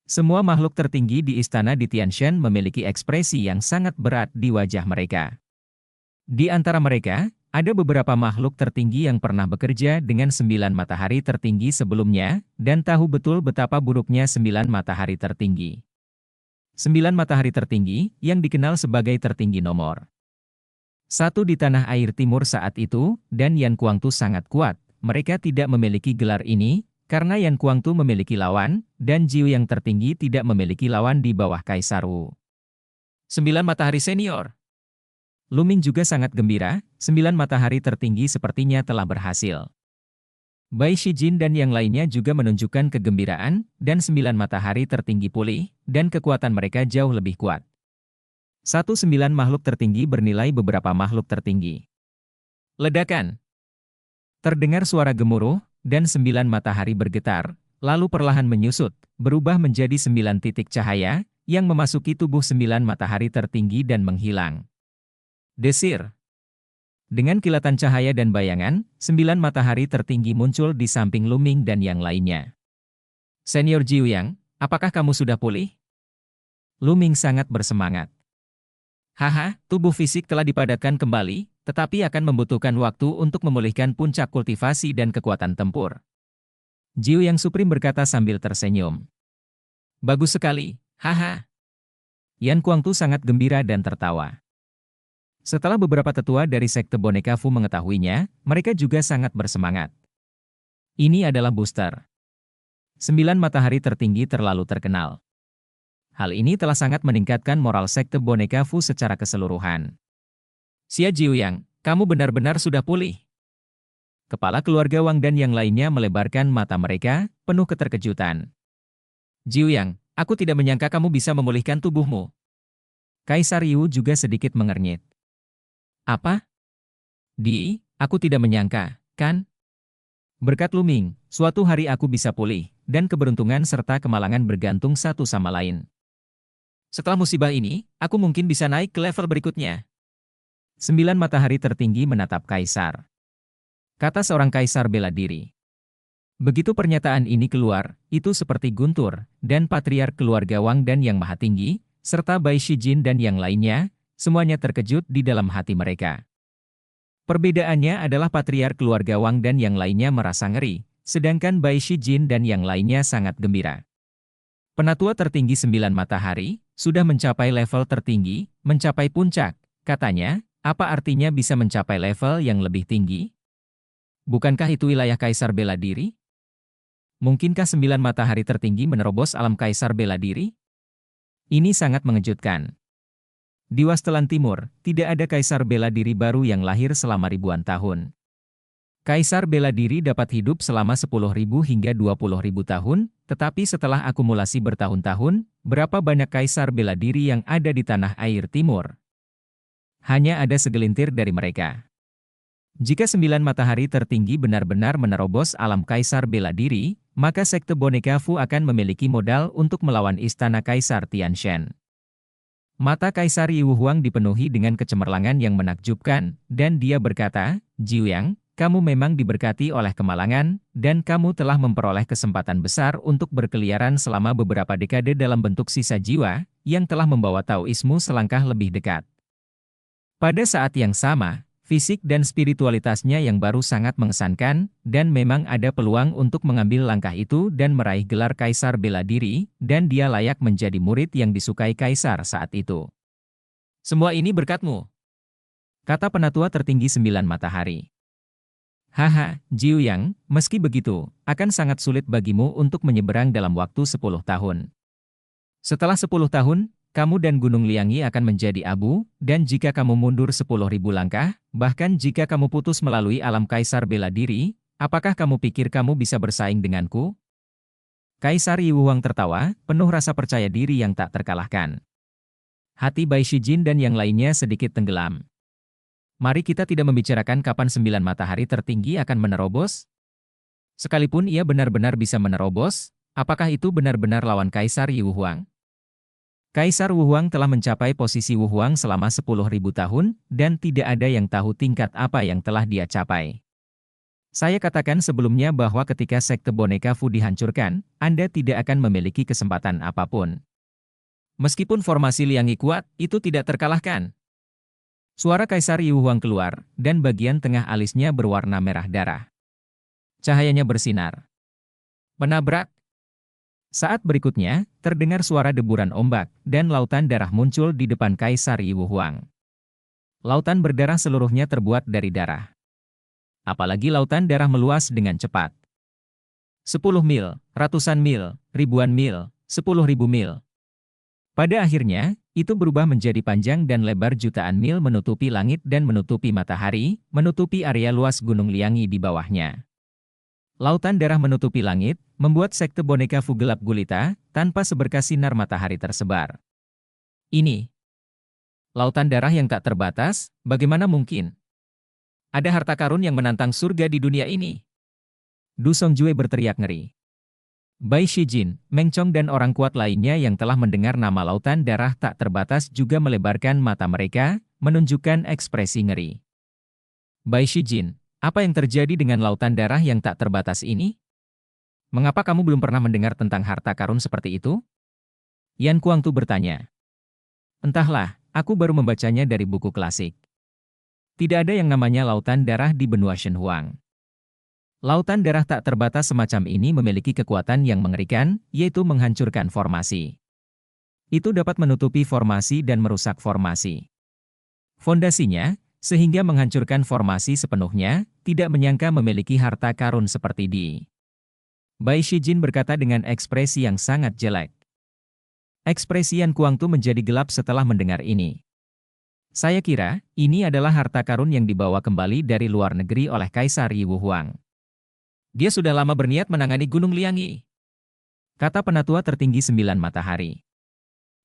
Semua makhluk tertinggi di istana di Tianshan memiliki ekspresi yang sangat berat di wajah mereka. Di antara mereka, ada beberapa makhluk tertinggi yang pernah bekerja dengan 9 matahari tertinggi sebelumnya, dan tahu betul betapa buruknya 9 matahari tertinggi. 9 matahari tertinggi, yang dikenal sebagai tertinggi nomor 1 di tanah air timur saat itu, dan Yan Kuangtu sangat kuat. Mereka tidak memiliki gelar ini, karena Yan Kuangtu memiliki lawan, dan Jiu yang tertinggi tidak memiliki lawan di bawah Kaisar Wu. 9 matahari senior. Luming juga sangat gembira, 9 matahari tertinggi sepertinya telah berhasil. Bai Shijin dan yang lainnya juga menunjukkan kegembiraan, dan 9 matahari tertinggi pulih, dan kekuatan mereka jauh lebih kuat. 9 makhluk tertinggi bernilai beberapa makhluk tertinggi. Ledakan! Terdengar suara gemuruh, dan 9 matahari bergetar, lalu perlahan menyusut, berubah menjadi 9 titik cahaya, yang memasuki tubuh 9 matahari tertinggi dan menghilang. Desir! Dengan kilatan cahaya dan bayangan, 9 matahari tertinggi muncul di samping Luming dan yang lainnya. Senior Jiuyang, apakah kamu sudah pulih? Luming sangat bersemangat. Haha, tubuh fisik telah dipadatkan kembali, tetapi akan membutuhkan waktu untuk memulihkan puncak kultivasi dan kekuatan tempur. Jiuyang Supreme berkata sambil tersenyum. Bagus sekali, haha. Yan Kuangtu sangat gembira dan tertawa. Setelah beberapa tetua dari sekte boneka Fu mengetahuinya, mereka juga sangat bersemangat. Ini adalah booster. 9 matahari tertinggi terlalu terkenal. Hal ini telah sangat meningkatkan moral sekte boneka Fu secara keseluruhan. Xia Jiuyang, kamu benar-benar sudah pulih. Kepala keluarga Wang dan yang lainnya melebarkan mata mereka, penuh keterkejutan. Jiuyang, aku tidak menyangka kamu bisa memulihkan tubuhmu. Kaisar Yu juga sedikit mengernyit. Apa? Aku tidak menyangka, kan? Berkat Lu Ming, suatu hari aku bisa pulih, dan keberuntungan serta kemalangan bergantung satu sama lain. Setelah musibah ini, aku mungkin bisa naik ke level berikutnya. 9 matahari tertinggi menatap Kaisar. Kata seorang kaisar bela diri. Begitu pernyataan ini keluar, itu seperti guntur, dan patriark keluarga Wang dan yang maha tinggi, serta Bai Shijin dan yang lainnya, semuanya terkejut di dalam hati mereka. Perbedaannya adalah patriark keluarga Wang dan yang lainnya merasa ngeri, sedangkan Bai Shijin dan yang lainnya sangat gembira. Penatua tertinggi 9 matahari, sudah mencapai level tertinggi, mencapai puncak, katanya, apa artinya bisa mencapai level yang lebih tinggi? Bukankah itu wilayah kaisar bela diri? Mungkinkah 9 matahari tertinggi menerobos alam kaisar bela diri? Ini sangat mengejutkan. Di Wasteland Timur, tidak ada kaisar bela diri baru yang lahir selama ribuan tahun. Kaisar bela diri dapat hidup selama 10.000 hingga 20.000 tahun, tetapi setelah akumulasi bertahun-tahun, berapa banyak kaisar bela diri yang ada di tanah air timur? Hanya ada segelintir dari mereka. Jika 9 matahari tertinggi benar-benar menerobos alam kaisar bela diri, maka sekte boneka Fu akan memiliki modal untuk melawan istana Kaisar Tianshan. Mata Kaisar Yu Huang dipenuhi dengan kecemerlangan yang menakjubkan, dan dia berkata, Jiuyang, kamu memang diberkati oleh kemalangan, dan kamu telah memperoleh kesempatan besar untuk berkeliaran selama beberapa dekade dalam bentuk sisa jiwa, yang telah membawa Taoismu selangkah lebih dekat. Pada saat yang sama, fisik dan spiritualitasnya yang baru sangat mengesankan, dan memang ada peluang untuk mengambil langkah itu dan meraih gelar Kaisar bela diri, dan dia layak menjadi murid yang disukai Kaisar saat itu. Semua ini berkatmu, kata penatua tertinggi 9 matahari. Haha, Jiuyang, meski begitu, akan sangat sulit bagimu untuk menyeberang dalam waktu 10 tahun. Setelah 10 tahun, kamu dan Gunung Liangi akan menjadi abu, dan jika kamu mundur 10.000 langkah, bahkan jika kamu putus melalui alam kaisar bela diri, apakah kamu pikir kamu bisa bersaing denganku? Kaisar Yu Huang tertawa, penuh rasa percaya diri yang tak terkalahkan. Hati Bai Shijin dan yang lainnya sedikit tenggelam. Mari kita tidak membicarakan kapan 9 matahari tertinggi akan menerobos? Sekalipun ia benar-benar bisa menerobos, apakah itu benar-benar lawan Kaisar Yu Huang? Kaisar Wu Huang telah mencapai posisi Wu Huang selama 10.000 tahun, dan tidak ada yang tahu tingkat apa yang telah dia capai. Saya katakan sebelumnya bahwa ketika sekte boneka Fu dihancurkan, Anda tidak akan memiliki kesempatan apapun. Meskipun formasi Liangi kuat, itu tidak terkalahkan. Suara Kaisar Yu Huang keluar, dan bagian tengah alisnya berwarna merah darah. Cahayanya bersinar. Menabrak. Saat berikutnya, terdengar suara deburan ombak, dan lautan darah muncul di depan Kaisar Yu Huang. Lautan berdarah seluruhnya terbuat dari darah. Apalagi lautan darah meluas dengan cepat. 10 mil, ratusan mil, ribuan mil, 10.000 mil. Pada akhirnya, itu berubah menjadi panjang dan lebar jutaan mil menutupi langit dan menutupi matahari, menutupi area luas Gunung Liangi di bawahnya. Lautan darah menutupi langit, membuat sekte boneka Fu gelap gulita, tanpa seberkas sinar matahari tersebar. Ini lautan darah yang tak terbatas, bagaimana mungkin? Ada harta karun yang menantang surga di dunia ini. Du Songjue berteriak ngeri. Bai Shijin, Meng Chong dan orang kuat lainnya yang telah mendengar nama lautan darah tak terbatas juga melebarkan mata mereka, menunjukkan ekspresi ngeri. Bai Shijin, apa yang terjadi dengan lautan darah yang tak terbatas ini? Mengapa kamu belum pernah mendengar tentang harta karun seperti itu? Yan Kuangtu bertanya. Entahlah, aku baru membacanya dari buku klasik. Tidak ada yang namanya lautan darah di benua Shenhuang. Lautan darah tak terbatas semacam ini memiliki kekuatan yang mengerikan, yaitu menghancurkan formasi. Itu dapat menutupi formasi dan merusak formasi fondasinya, sehingga menghancurkan formasi sepenuhnya, tidak menyangka memiliki harta karun seperti di. Bai Shijin berkata dengan ekspresi yang sangat jelek. Ekspresi Yan Kuangtu menjadi gelap setelah mendengar ini. Saya kira, ini adalah harta karun yang dibawa kembali dari luar negeri oleh Kaisar Yi Wuhuang. Dia sudah lama berniat menangani Gunung Liangyi, kata penatua tertinggi 9 matahari.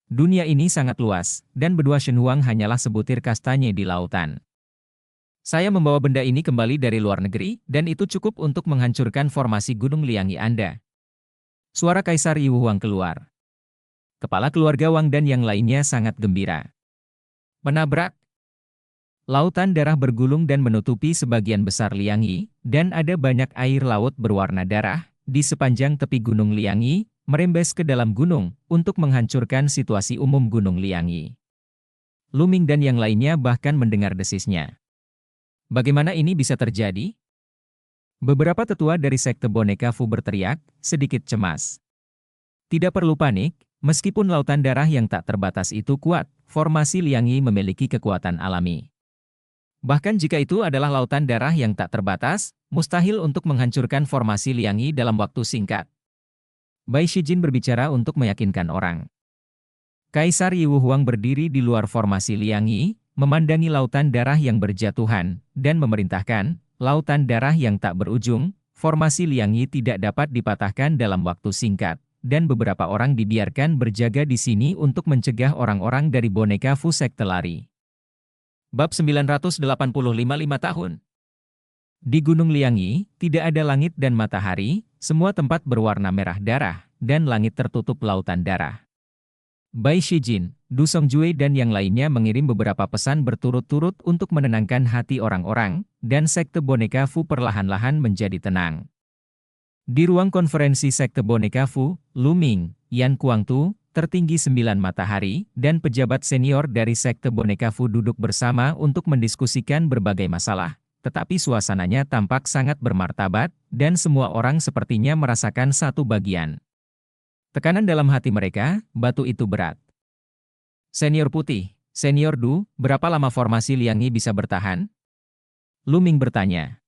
Dunia ini sangat luas, dan berdua Shenhuang hanyalah sebutir kastanye di lautan. Saya membawa benda ini kembali dari luar negeri, dan itu cukup untuk menghancurkan formasi Gunung Liangyi Anda. Suara Kaisar Yi Wuhuang keluar. Kepala keluarga Wang dan yang lainnya sangat gembira. Menabrak. Lautan darah bergulung dan menutupi sebagian besar Liangyi, dan ada banyak air laut berwarna darah di sepanjang tepi Gunung Liangyi, merembes ke dalam gunung untuk menghancurkan situasi umum Gunung Liangyi. Lu Ming dan yang lainnya bahkan mendengar desisnya. Bagaimana ini bisa terjadi? Beberapa tetua dari sekte boneka Fu berteriak, sedikit cemas. Tidak perlu panik, meskipun lautan darah yang tak terbatas itu kuat, formasi Liangyi memiliki kekuatan alami. Bahkan jika itu adalah lautan darah yang tak terbatas, mustahil untuk menghancurkan formasi Liangyi dalam waktu singkat. Bai Shijin berbicara untuk meyakinkan orang. Kaisar Yi Wuhuang berdiri di luar formasi Liangyi, memandangi lautan darah yang berjatuhan, dan memerintahkan, lautan darah yang tak berujung, formasi Liangyi tidak dapat dipatahkan dalam waktu singkat, dan beberapa orang dibiarkan berjaga di sini untuk mencegah orang-orang dari boneka Fu sekte lari. Bab 985 5 tahun. Di Gunung Liangyi, tidak ada langit dan matahari, semua tempat berwarna merah darah, dan langit tertutup lautan darah. Bai Shijin, Du Songjue dan yang lainnya mengirim beberapa pesan berturut-turut untuk menenangkan hati orang-orang, dan sekte boneka Fu perlahan-lahan menjadi tenang. Di ruang konferensi sekte boneka Fu, Lu Ming, Yan Kuangtu, tertinggi 9 matahari, dan pejabat senior dari sekte boneka Fu duduk bersama untuk mendiskusikan berbagai masalah, tetapi suasananya tampak sangat bermartabat, dan semua orang sepertinya merasakan satu bagian tekanan dalam hati mereka, batu itu berat. Senior Putih, Senior Du, berapa lama formasi Liangyi bisa bertahan? Lu Ming bertanya.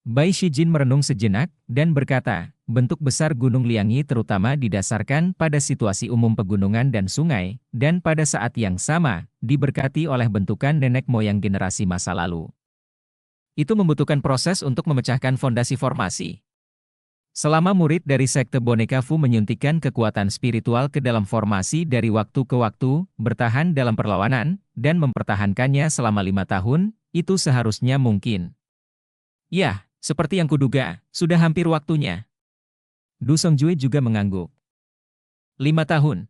Bai Shijin merenung sejenak, dan berkata, bentuk besar Gunung Liangyi terutama didasarkan pada situasi umum pegunungan dan sungai, dan pada saat yang sama, diberkati oleh bentukan nenek moyang generasi masa lalu. Itu membutuhkan proses untuk memecahkan fondasi formasi. Selama murid dari sekte boneka Fu menyuntikkan kekuatan spiritual ke dalam formasi dari waktu ke waktu, bertahan dalam perlawanan, dan mempertahankannya selama 5 tahun, itu seharusnya mungkin. Ya, seperti yang kuduga, sudah hampir waktunya. Du Songjue juga mengangguk. 5 tahun.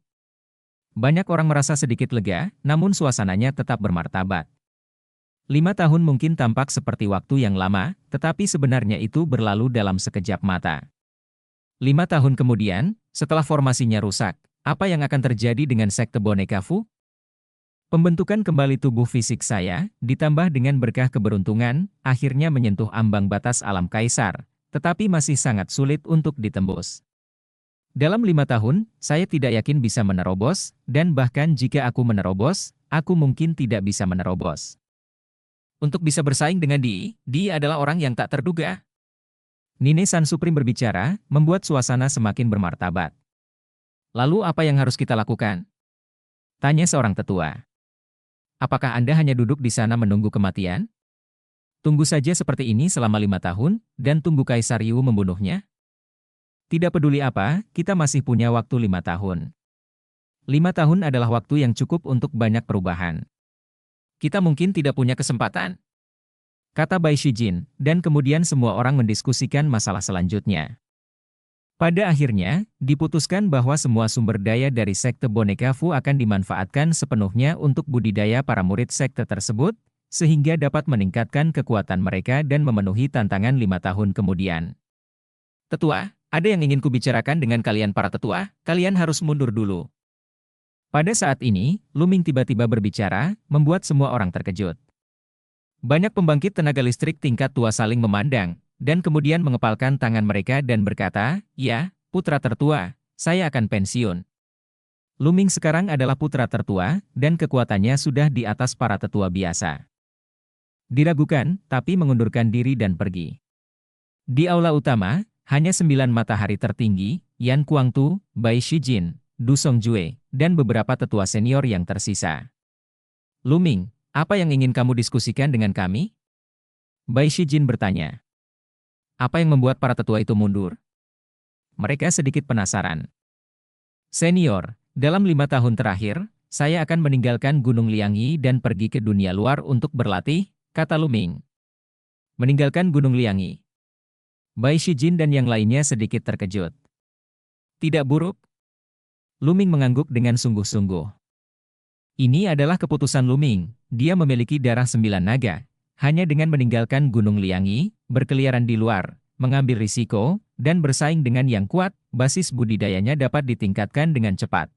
Banyak orang merasa sedikit lega, namun suasananya tetap bermartabat. 5 tahun mungkin tampak seperti waktu yang lama, tetapi sebenarnya itu berlalu dalam sekejap mata. 5 tahun kemudian, setelah formasinya rusak, apa yang akan terjadi dengan sekte boneka Fu? Pembentukan kembali tubuh fisik saya, ditambah dengan berkah keberuntungan, akhirnya menyentuh ambang batas alam kaisar, tetapi masih sangat sulit untuk ditembus. Dalam 5 tahun, saya tidak yakin bisa menerobos, dan bahkan jika aku menerobos, aku mungkin tidak bisa menerobos. Untuk bisa bersaing dengan dia adalah orang yang tak terduga. Nine San Supreme berbicara, membuat suasana semakin bermartabat. Lalu apa yang harus kita lakukan? Tanya seorang tetua. Apakah Anda hanya duduk di sana menunggu kematian? Tunggu saja seperti ini selama 5 tahun, dan tunggu Kaisar Yu membunuhnya? Tidak peduli apa, kita masih punya waktu 5 tahun. 5 tahun adalah waktu yang cukup untuk banyak perubahan. Kita mungkin tidak punya kesempatan, kata Bai Shijin, dan kemudian semua orang mendiskusikan masalah selanjutnya. Pada akhirnya, diputuskan bahwa semua sumber daya dari sekte boneka Fu akan dimanfaatkan sepenuhnya untuk budidaya para murid sekte tersebut, sehingga dapat meningkatkan kekuatan mereka dan memenuhi tantangan 5 tahun kemudian. Tetua, ada yang ingin kubicarakan dengan kalian para tetua, kalian harus mundur dulu. Pada saat ini, Lu Ming tiba-tiba berbicara, membuat semua orang terkejut. Banyak pembangkit tenaga listrik tingkat tua saling memandang, dan kemudian mengepalkan tangan mereka dan berkata, ya, putra tertua, saya akan pensiun. Luming sekarang adalah putra tertua, dan kekuatannya sudah di atas para tetua biasa. Diragukan, tapi mengundurkan diri dan pergi. Di aula utama, hanya 9 matahari tertinggi, Yan Kuangtu, Bai Shijin, Du Songjue, dan beberapa tetua senior yang tersisa. Luming, apa yang ingin kamu diskusikan dengan kami? Bai Shijin bertanya. Apa yang membuat para tetua itu mundur? Mereka sedikit penasaran. Senior, dalam 5 tahun terakhir, saya akan meninggalkan Gunung Liangyi dan pergi ke dunia luar untuk berlatih, kata Luming. Meninggalkan Gunung Liangyi. Bai Shijin dan yang lainnya sedikit terkejut. Tidak buruk? Luming mengangguk dengan sungguh-sungguh. Ini adalah keputusan Luming, dia memiliki darah 9 naga. Hanya dengan meninggalkan Gunung Liangyi, berkeliaran di luar, mengambil risiko, dan bersaing dengan yang kuat, basis budidayanya dapat ditingkatkan dengan cepat.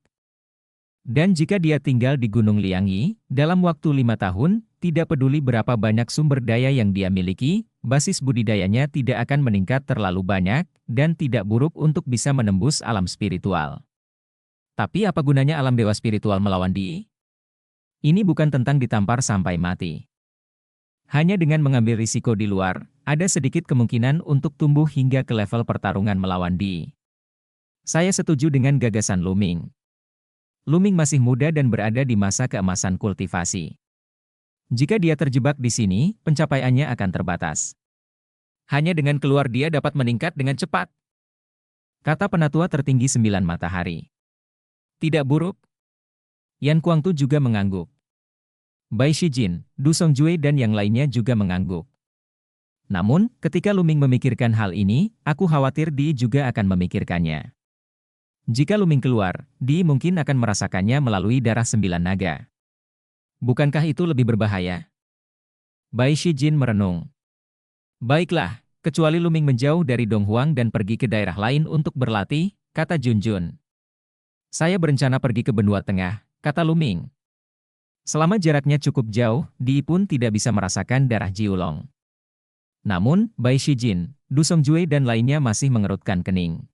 Dan jika dia tinggal di Gunung Liangyi, dalam waktu 5 tahun, tidak peduli berapa banyak sumber daya yang dia miliki, basis budidayanya tidak akan meningkat terlalu banyak, dan tidak buruk untuk bisa menembus alam spiritual. Tapi apa gunanya alam dewa spiritual melawan Di? Ini bukan tentang ditampar sampai mati. Hanya dengan mengambil risiko di luar, ada sedikit kemungkinan untuk tumbuh hingga ke level pertarungan melawan Di. Saya setuju dengan gagasan Luming. Luming masih muda dan berada di masa keemasan kultivasi. Jika dia terjebak di sini, pencapaiannya akan terbatas. Hanya dengan keluar dia dapat meningkat dengan cepat. Kata penatua tertinggi 9 matahari. Tidak buruk? Yan Kuangtu juga mengangguk. Bai Shijin, Du Songjue dan yang lainnya juga mengangguk. Namun, ketika Luming memikirkan hal ini, aku khawatir Di juga akan memikirkannya. Jika Luming keluar, Di mungkin akan merasakannya melalui darah 9 naga. Bukankah itu lebih berbahaya? Bai Shijin merenung. Baiklah, kecuali Luming menjauh dari Donghuang dan pergi ke daerah lain untuk berlatih, kata Junjun. Saya berencana pergi ke benua tengah, kata Luming. Selama jaraknya cukup jauh, Di pun tidak bisa merasakan darah Jiulong. Namun, Bai Shijin, Du Songjue dan lainnya masih mengerutkan kening.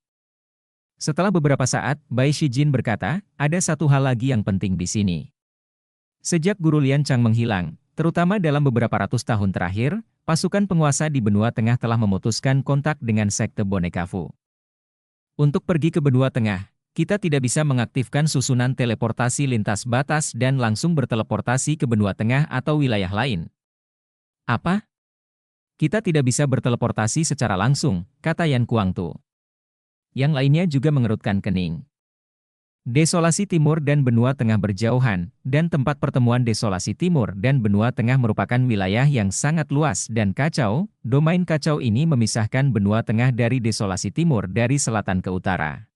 Setelah beberapa saat, Bai Shijin berkata, ada satu hal lagi yang penting di sini. Sejak Guru Lian Chang menghilang, terutama dalam beberapa ratus tahun terakhir, pasukan penguasa di benua tengah telah memutuskan kontak dengan sekte boneka Fu. Untuk pergi ke benua tengah, kita tidak bisa mengaktifkan susunan teleportasi lintas batas dan langsung berteleportasi ke benua tengah atau wilayah lain. Apa? Kita tidak bisa berteleportasi secara langsung, kata Yan Kuangtu. Yang lainnya juga mengerutkan kening. Desolasi Timur dan Benua Tengah berjauhan, dan tempat pertemuan Desolasi Timur dan Benua Tengah merupakan wilayah yang sangat luas dan kacau. Domain kacau ini memisahkan Benua Tengah dari Desolasi Timur dari selatan ke utara.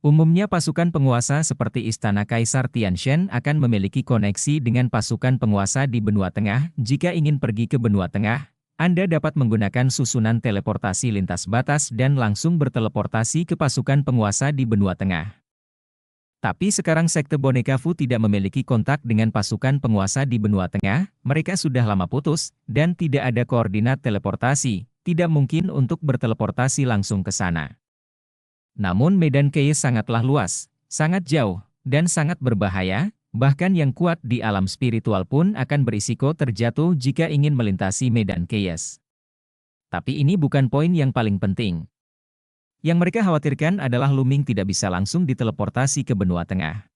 Umumnya pasukan penguasa seperti Istana Kaisar Tianshan akan memiliki koneksi dengan pasukan penguasa di Benua Tengah. Jika ingin pergi ke Benua Tengah, Anda dapat menggunakan susunan teleportasi lintas batas dan langsung berteleportasi ke pasukan penguasa di Benua Tengah. Tapi sekarang sekte boneka Fu tidak memiliki kontak dengan pasukan penguasa di Benua Tengah, mereka sudah lama putus, dan tidak ada koordinat teleportasi, tidak mungkin untuk berteleportasi langsung ke sana. Namun medan Keye sangatlah luas, sangat jauh, dan sangat berbahaya, bahkan yang kuat di alam spiritual pun akan berisiko terjatuh jika ingin melintasi medan Keyes. Tapi ini bukan poin yang paling penting. Yang mereka khawatirkan adalah Luming tidak bisa langsung diteleportasi ke benua tengah.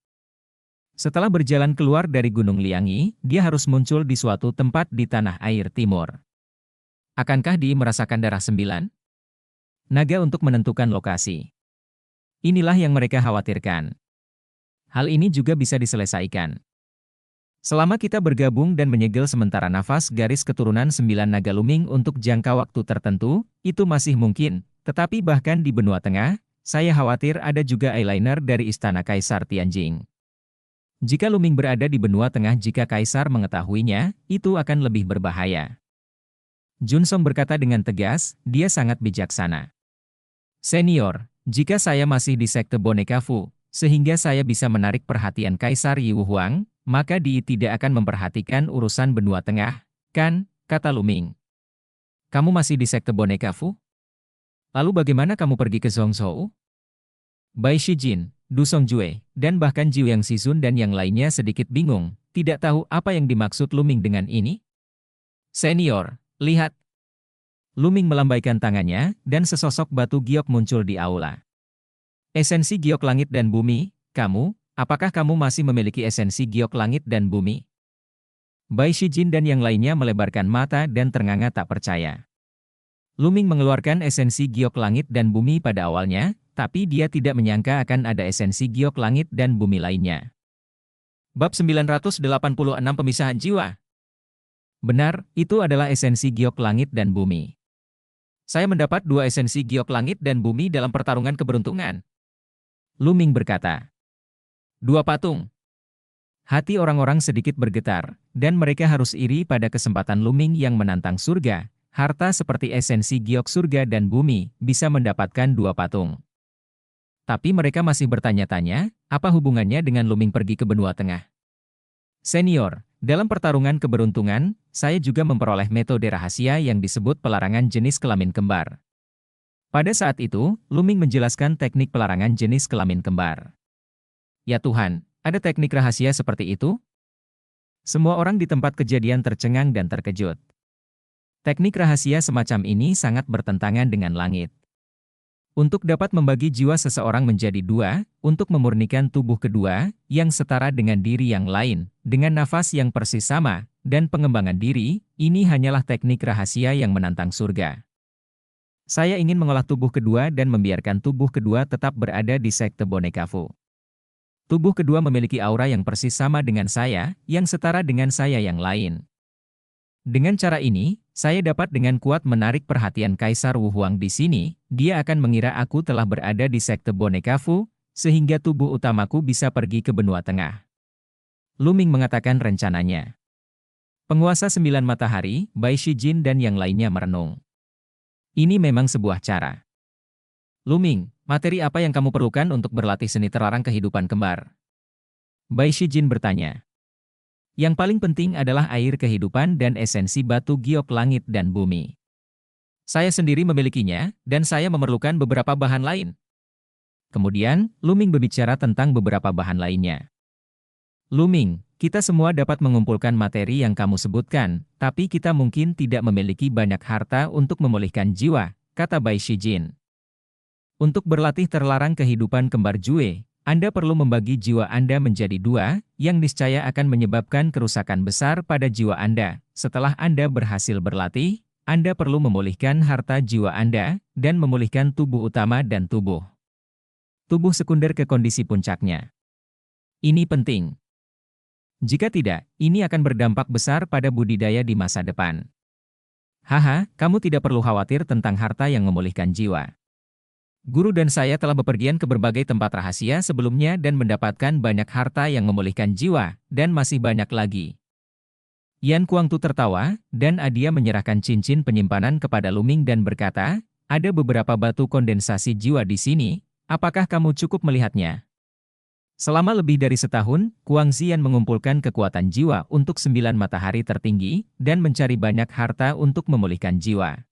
Setelah berjalan keluar dari Gunung Liangyi, dia harus muncul di suatu tempat di tanah air timur. Akankah dia merasakan darah 9 naga untuk menentukan lokasi? Inilah yang mereka khawatirkan. Hal ini juga bisa diselesaikan. Selama kita bergabung dan menyegel sementara nafas garis keturunan 9 naga Luming untuk jangka waktu tertentu, itu masih mungkin. Tetapi bahkan di benua tengah, saya khawatir ada juga eyeliner dari Istana Kaisar Tianjing. Jika Luming berada di benua tengah jika Kaisar mengetahuinya, itu akan lebih berbahaya. Junsong berkata dengan tegas, dia sangat bijaksana. Senior, jika saya masih di sekte boneka Fu, sehingga saya bisa menarik perhatian Kaisar Yi Wuhuang, maka dia tidak akan memperhatikan urusan benua tengah, kan, kata Luming. Kamu masih di sekte boneka Fu? Lalu bagaimana kamu pergi ke Zhongzhou? Bai Shijin, Du Songjue, dan bahkan Jiu Yang Sisun dan yang lainnya sedikit bingung, tidak tahu apa yang dimaksud Luming dengan ini. Senior, lihat. Luming melambaikan tangannya, dan sesosok batu giok muncul di aula. Esensi giok langit dan bumi, apakah kamu masih memiliki esensi giok langit dan bumi? Bai Shijin dan yang lainnya melebarkan mata dan ternganga tak percaya. Luming mengeluarkan esensi giok langit dan bumi pada awalnya, tapi dia tidak menyangka akan ada esensi giok langit dan bumi lainnya. Bab 986 Pemisahan Jiwa. Benar, itu adalah esensi giok langit dan bumi. Saya mendapat 2 esensi giok langit dan bumi dalam pertarungan keberuntungan. Luming berkata. 2 patung. Hati orang-orang sedikit bergetar, dan mereka harus iri pada kesempatan Luming yang menantang surga. Harta seperti esensi giok surga dan bumi bisa mendapatkan 2 patung. Tapi mereka masih bertanya-tanya, apa hubungannya dengan Luming pergi ke benua tengah? Senior, dalam pertarungan keberuntungan, saya juga memperoleh metode rahasia yang disebut pelarangan jenis kelamin kembar. Pada saat itu, Luming menjelaskan teknik pelarangan jenis kelamin kembar. Ya Tuhan, ada teknik rahasia seperti itu? Semua orang di tempat kejadian tercengang dan terkejut. Teknik rahasia semacam ini sangat bertentangan dengan langit. Untuk dapat membagi jiwa seseorang menjadi 2, untuk memurnikan tubuh kedua, yang setara dengan diri yang lain, dengan nafas yang persis sama, dan pengembangan diri, ini hanyalah teknik rahasia yang menantang surga. Saya ingin mengolah tubuh kedua dan membiarkan tubuh kedua tetap berada di sekte boneka Fu. Tubuh kedua memiliki aura yang persis sama dengan saya, yang setara dengan saya yang lain. Dengan cara ini, saya dapat dengan kuat menarik perhatian Kaisar Wu Huang di sini, dia akan mengira aku telah berada di sekte boneka Fu, sehingga tubuh utamaku bisa pergi ke benua tengah. Luming mengatakan rencananya. Penguasa 9 matahari, Bai Shijin dan yang lainnya merenung. Ini memang sebuah cara. Luming, materi apa yang kamu perlukan untuk berlatih seni terlarang kehidupan kembar? Bai Shijin bertanya. Yang paling penting adalah air kehidupan dan esensi batu giok langit dan bumi. Saya sendiri memilikinya, dan saya memerlukan beberapa bahan lain. Kemudian, Luming berbicara tentang beberapa bahan lainnya. Luming, kita semua dapat mengumpulkan materi yang kamu sebutkan, tapi kita mungkin tidak memiliki banyak harta untuk memulihkan jiwa, kata Bai Shijin. Untuk berlatih terlarang kehidupan kembar Jue, Anda perlu membagi jiwa Anda menjadi 2, yang niscaya akan menyebabkan kerusakan besar pada jiwa Anda. Setelah Anda berhasil berlatih, Anda perlu memulihkan harta jiwa Anda, dan memulihkan tubuh utama dan tubuh sekunder ke kondisi puncaknya. Ini penting. Jika tidak, ini akan berdampak besar pada budidaya di masa depan. Haha, kamu tidak perlu khawatir tentang harta yang memulihkan jiwa. Guru dan saya telah bepergian ke berbagai tempat rahasia sebelumnya dan mendapatkan banyak harta yang memulihkan jiwa, dan masih banyak lagi. Yan Kuangtu tertawa, dan dia menyerahkan cincin penyimpanan kepada Luming dan berkata, ada beberapa batu kondensasi jiwa di sini, apakah kamu cukup melihatnya? Selama lebih dari setahun, Kuang Ziyan mengumpulkan kekuatan jiwa untuk 9 matahari tertinggi, dan mencari banyak harta untuk memulihkan jiwa.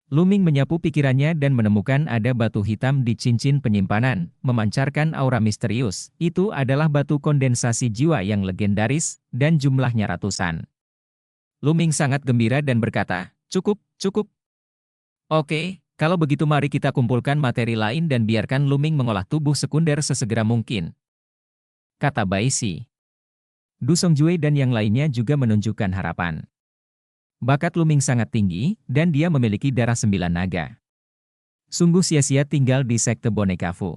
Luming menyapu pikirannya dan menemukan ada batu hitam di cincin penyimpanan, memancarkan aura misterius. Itu adalah batu kondensasi jiwa yang legendaris, dan jumlahnya ratusan. Luming sangat gembira dan berkata, cukup. Oke, kalau begitu mari kita kumpulkan materi lain dan biarkan Luming mengolah tubuh sekunder sesegera mungkin, kata Bai Shi. Du Songjue dan yang lainnya juga menunjukkan harapan. Bakat Luming sangat tinggi, dan dia memiliki darah 9 naga. Sungguh sia-sia tinggal di sekte boneka Fu.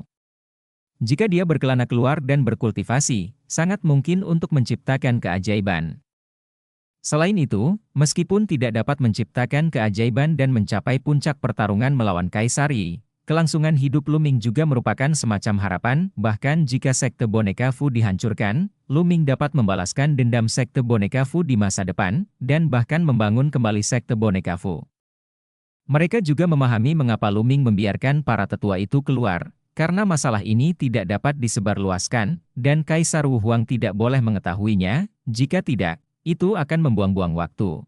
Jika dia berkelana keluar dan berkultivasi, sangat mungkin untuk menciptakan keajaiban. Selain itu, meskipun tidak dapat menciptakan keajaiban dan mencapai puncak pertarungan melawan Kaisar Yi, kelangsungan hidup Luming juga merupakan semacam harapan, bahkan jika sekte boneka Fu dihancurkan, Luming dapat membalaskan dendam sekte boneka Fu di masa depan, dan bahkan membangun kembali sekte boneka Fu. Mereka juga memahami mengapa Luming membiarkan para tetua itu keluar, karena masalah ini tidak dapat disebarluaskan, dan Kaisar Wu Huang tidak boleh mengetahuinya, jika tidak, itu akan membuang-buang waktu.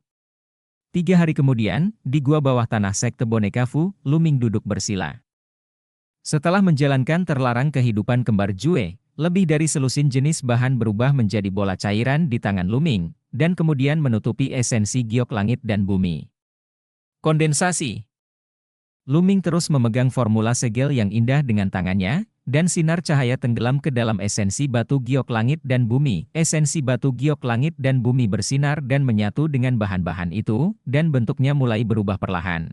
3 hari kemudian, di gua bawah tanah sekte boneka Fu, Luming duduk bersila. Setelah menjalankan terlarang kehidupan kembar Jue, lebih dari selusin jenis bahan berubah menjadi bola cairan di tangan Luming, dan kemudian menutupi esensi giok langit dan bumi. Kondensasi. Luming terus memegang formula segel yang indah dengan tangannya, dan sinar cahaya tenggelam ke dalam esensi batu giok langit dan bumi. Esensi batu giok langit dan bumi bersinar dan menyatu dengan bahan-bahan itu, dan bentuknya mulai berubah perlahan.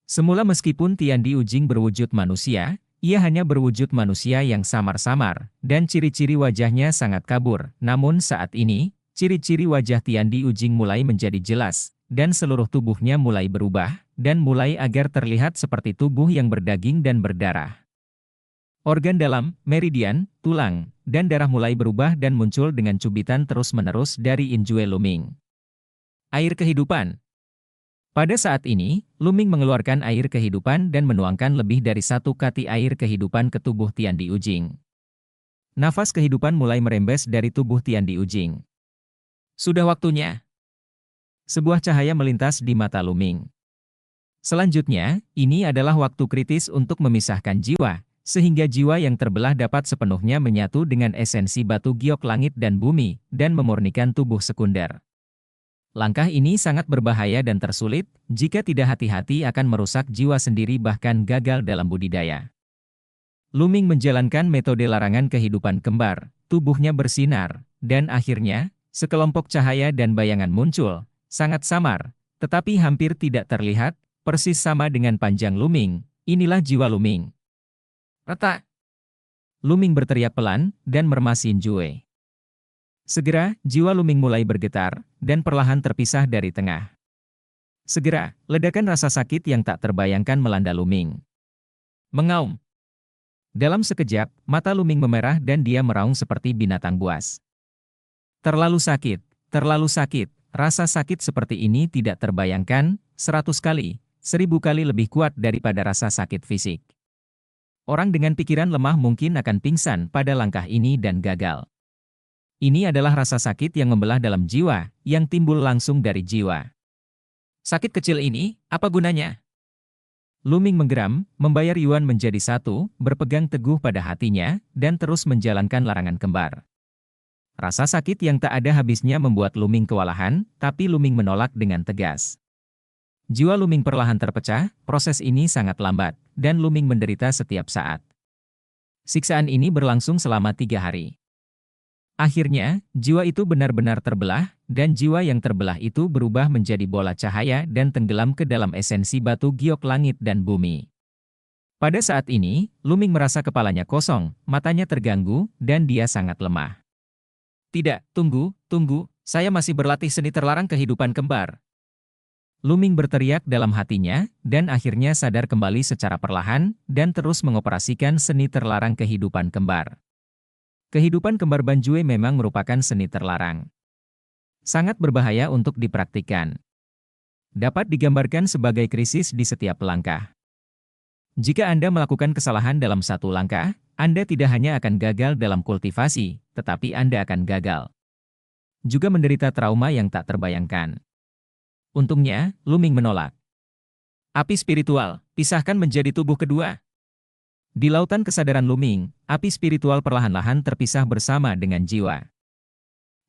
Semula meskipun Tian Di Ujing berwujud manusia, ia hanya berwujud manusia yang samar-samar, dan ciri-ciri wajahnya sangat kabur. Namun saat ini, ciri-ciri wajah Tian Di Ujing mulai menjadi jelas, dan seluruh tubuhnya mulai berubah, dan mulai agar terlihat seperti tubuh yang berdaging dan berdarah. Organ dalam, meridian, tulang, dan darah mulai berubah dan muncul dengan cubitan terus-menerus dari Injue Luming. Air kehidupan. Pada saat ini, Luming mengeluarkan air kehidupan dan menuangkan lebih dari 1 kati air kehidupan ke tubuh Tian Di Ujing. Nafas kehidupan mulai merembes dari tubuh Tian Di Ujing. Sudah waktunya. Sebuah cahaya melintas di mata Luming. Selanjutnya, ini adalah waktu kritis untuk memisahkan jiwa, sehingga jiwa yang terbelah dapat sepenuhnya menyatu dengan esensi batu giok langit dan bumi, dan memurnikan tubuh sekunder. Langkah ini sangat berbahaya dan tersulit, jika tidak hati-hati akan merusak jiwa sendiri bahkan gagal dalam budidaya. Luming menjalankan metode larangan kehidupan kembar, tubuhnya bersinar, dan akhirnya, sekelompok cahaya dan bayangan muncul, sangat samar, tetapi hampir tidak terlihat, persis sama dengan panjang Luming. Inilah jiwa Luming. Retak! Luming berteriak pelan, dan mermasin Jue. Segera, jiwa Luming mulai bergetar, dan perlahan terpisah dari tengah. Segera, ledakan rasa sakit yang tak terbayangkan melanda Luming. Mengaum. Dalam sekejap, mata Luming memerah dan dia meraung seperti binatang buas. Terlalu sakit, rasa sakit seperti ini tidak terbayangkan, 100 kali, 1000 kali lebih kuat daripada rasa sakit fisik. Orang dengan pikiran lemah mungkin akan pingsan pada langkah ini dan gagal. Ini adalah rasa sakit yang membelah dalam jiwa, yang timbul langsung dari jiwa. Sakit kecil ini, apa gunanya? Luming menggeram, membayar Yuan menjadi satu, berpegang teguh pada hatinya, dan terus menjalankan larangan kembar. Rasa sakit yang tak ada habisnya membuat Luming kewalahan, tapi Luming menolak dengan tegas. Jiwa Luming perlahan terpecah, proses ini sangat lambat, dan Luming menderita setiap saat. Siksaan ini berlangsung selama 3 hari. Akhirnya, jiwa itu benar-benar terbelah, dan jiwa yang terbelah itu berubah menjadi bola cahaya dan tenggelam ke dalam esensi batu giok langit dan bumi. Pada saat ini, Luming merasa kepalanya kosong, matanya terganggu, dan dia sangat lemah. Tidak, tunggu, saya masih berlatih seni terlarang kehidupan kembar. Luming berteriak dalam hatinya, dan akhirnya sadar kembali secara perlahan, dan terus mengoperasikan seni terlarang kehidupan kembar. Kehidupan kembar Banjue memang merupakan seni terlarang. Sangat berbahaya untuk dipraktikkan. Dapat digambarkan sebagai krisis di setiap langkah. Jika Anda melakukan kesalahan dalam satu langkah, Anda tidak hanya akan gagal dalam kultivasi, tetapi Anda akan gagal juga menderita trauma yang tak terbayangkan. Untungnya, Luming menolak. Api spiritual, pisahkan menjadi tubuh kedua. Di lautan kesadaran Luming, api spiritual perlahan-lahan terpisah bersama dengan jiwa.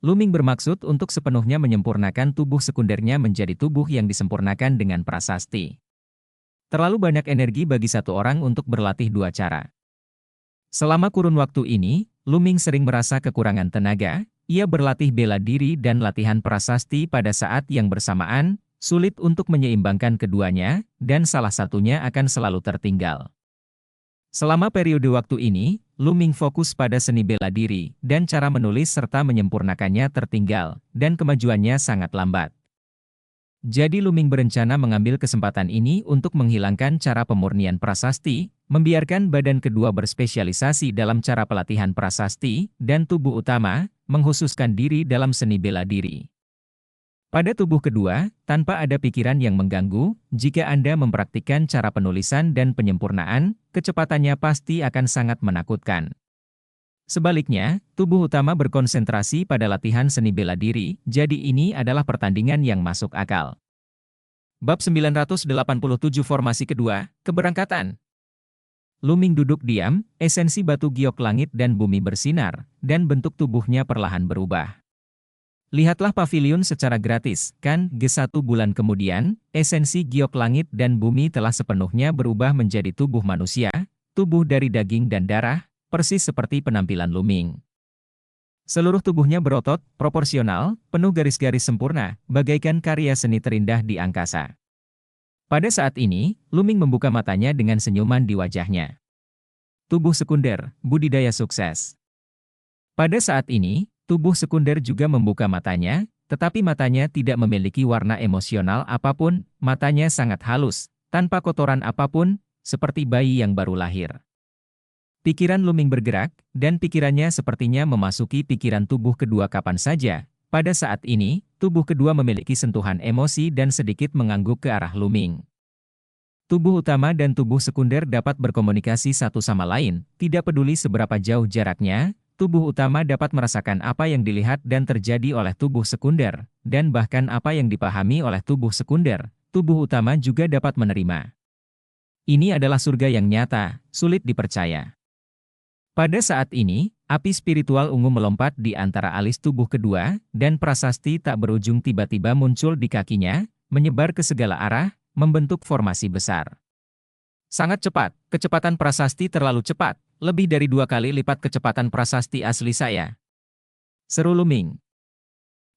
Luming bermaksud untuk sepenuhnya menyempurnakan tubuh sekundernya menjadi tubuh yang disempurnakan dengan prasasti. Terlalu banyak energi bagi satu orang untuk berlatih 2 cara. Selama kurun waktu ini, Luming sering merasa kekurangan tenaga, ia berlatih bela diri dan latihan prasasti pada saat yang bersamaan, sulit untuk menyeimbangkan keduanya, dan salah satunya akan selalu tertinggal. Selama periode waktu ini, Luming fokus pada seni bela diri, dan cara menulis serta menyempurnakannya tertinggal, dan kemajuannya sangat lambat. Jadi Luming berencana mengambil kesempatan ini untuk menghilangkan cara pemurnian prasasti, membiarkan badan kedua berspesialisasi dalam cara pelatihan prasasti, dan tubuh utama, menghususkan diri dalam seni bela diri. Pada tubuh kedua, tanpa ada pikiran yang mengganggu, jika Anda mempraktikkan cara penulisan dan penyempurnaan, kecepatannya pasti akan sangat menakutkan. Sebaliknya, tubuh utama berkonsentrasi pada latihan seni bela diri, jadi ini adalah pertandingan yang masuk akal. Bab 987 Formasi kedua, keberangkatan. Luming duduk diam, esensi batu giok langit dan bumi bersinar, dan bentuk tubuhnya perlahan berubah. Lihatlah pavilion secara gratis, kan? G1 bulan kemudian, esensi giok langit dan bumi telah sepenuhnya berubah menjadi tubuh manusia, tubuh dari daging dan darah, persis seperti penampilan Luming. Seluruh tubuhnya berotot, proporsional, penuh garis-garis sempurna, bagaikan karya seni terindah di angkasa. Pada saat ini, Luming membuka matanya dengan senyuman di wajahnya. Tubuh sekunder, budidaya sukses. Pada saat ini, tubuh sekunder juga membuka matanya, tetapi matanya tidak memiliki warna emosional apapun, matanya sangat halus, tanpa kotoran apapun, seperti bayi yang baru lahir. Pikiran Luming bergerak, dan pikirannya sepertinya memasuki pikiran tubuh kedua kapan saja. Pada saat ini, tubuh kedua memiliki sentuhan emosi dan sedikit mengangguk ke arah Luming. Tubuh utama dan tubuh sekunder dapat berkomunikasi satu sama lain, tidak peduli seberapa jauh jaraknya, tubuh utama dapat merasakan apa yang dilihat dan terjadi oleh tubuh sekunder, dan bahkan apa yang dipahami oleh tubuh sekunder, tubuh utama juga dapat menerima. Ini adalah surga yang nyata, sulit dipercaya. Pada saat ini, api spiritual ungu melompat di antara alis tubuh kedua, dan prasasti tak berujung tiba-tiba muncul di kakinya, menyebar ke segala arah, membentuk formasi besar. Sangat cepat, kecepatan prasasti terlalu cepat, lebih dari 2 kali lipat kecepatan prasasti asli saya. Seru Luming.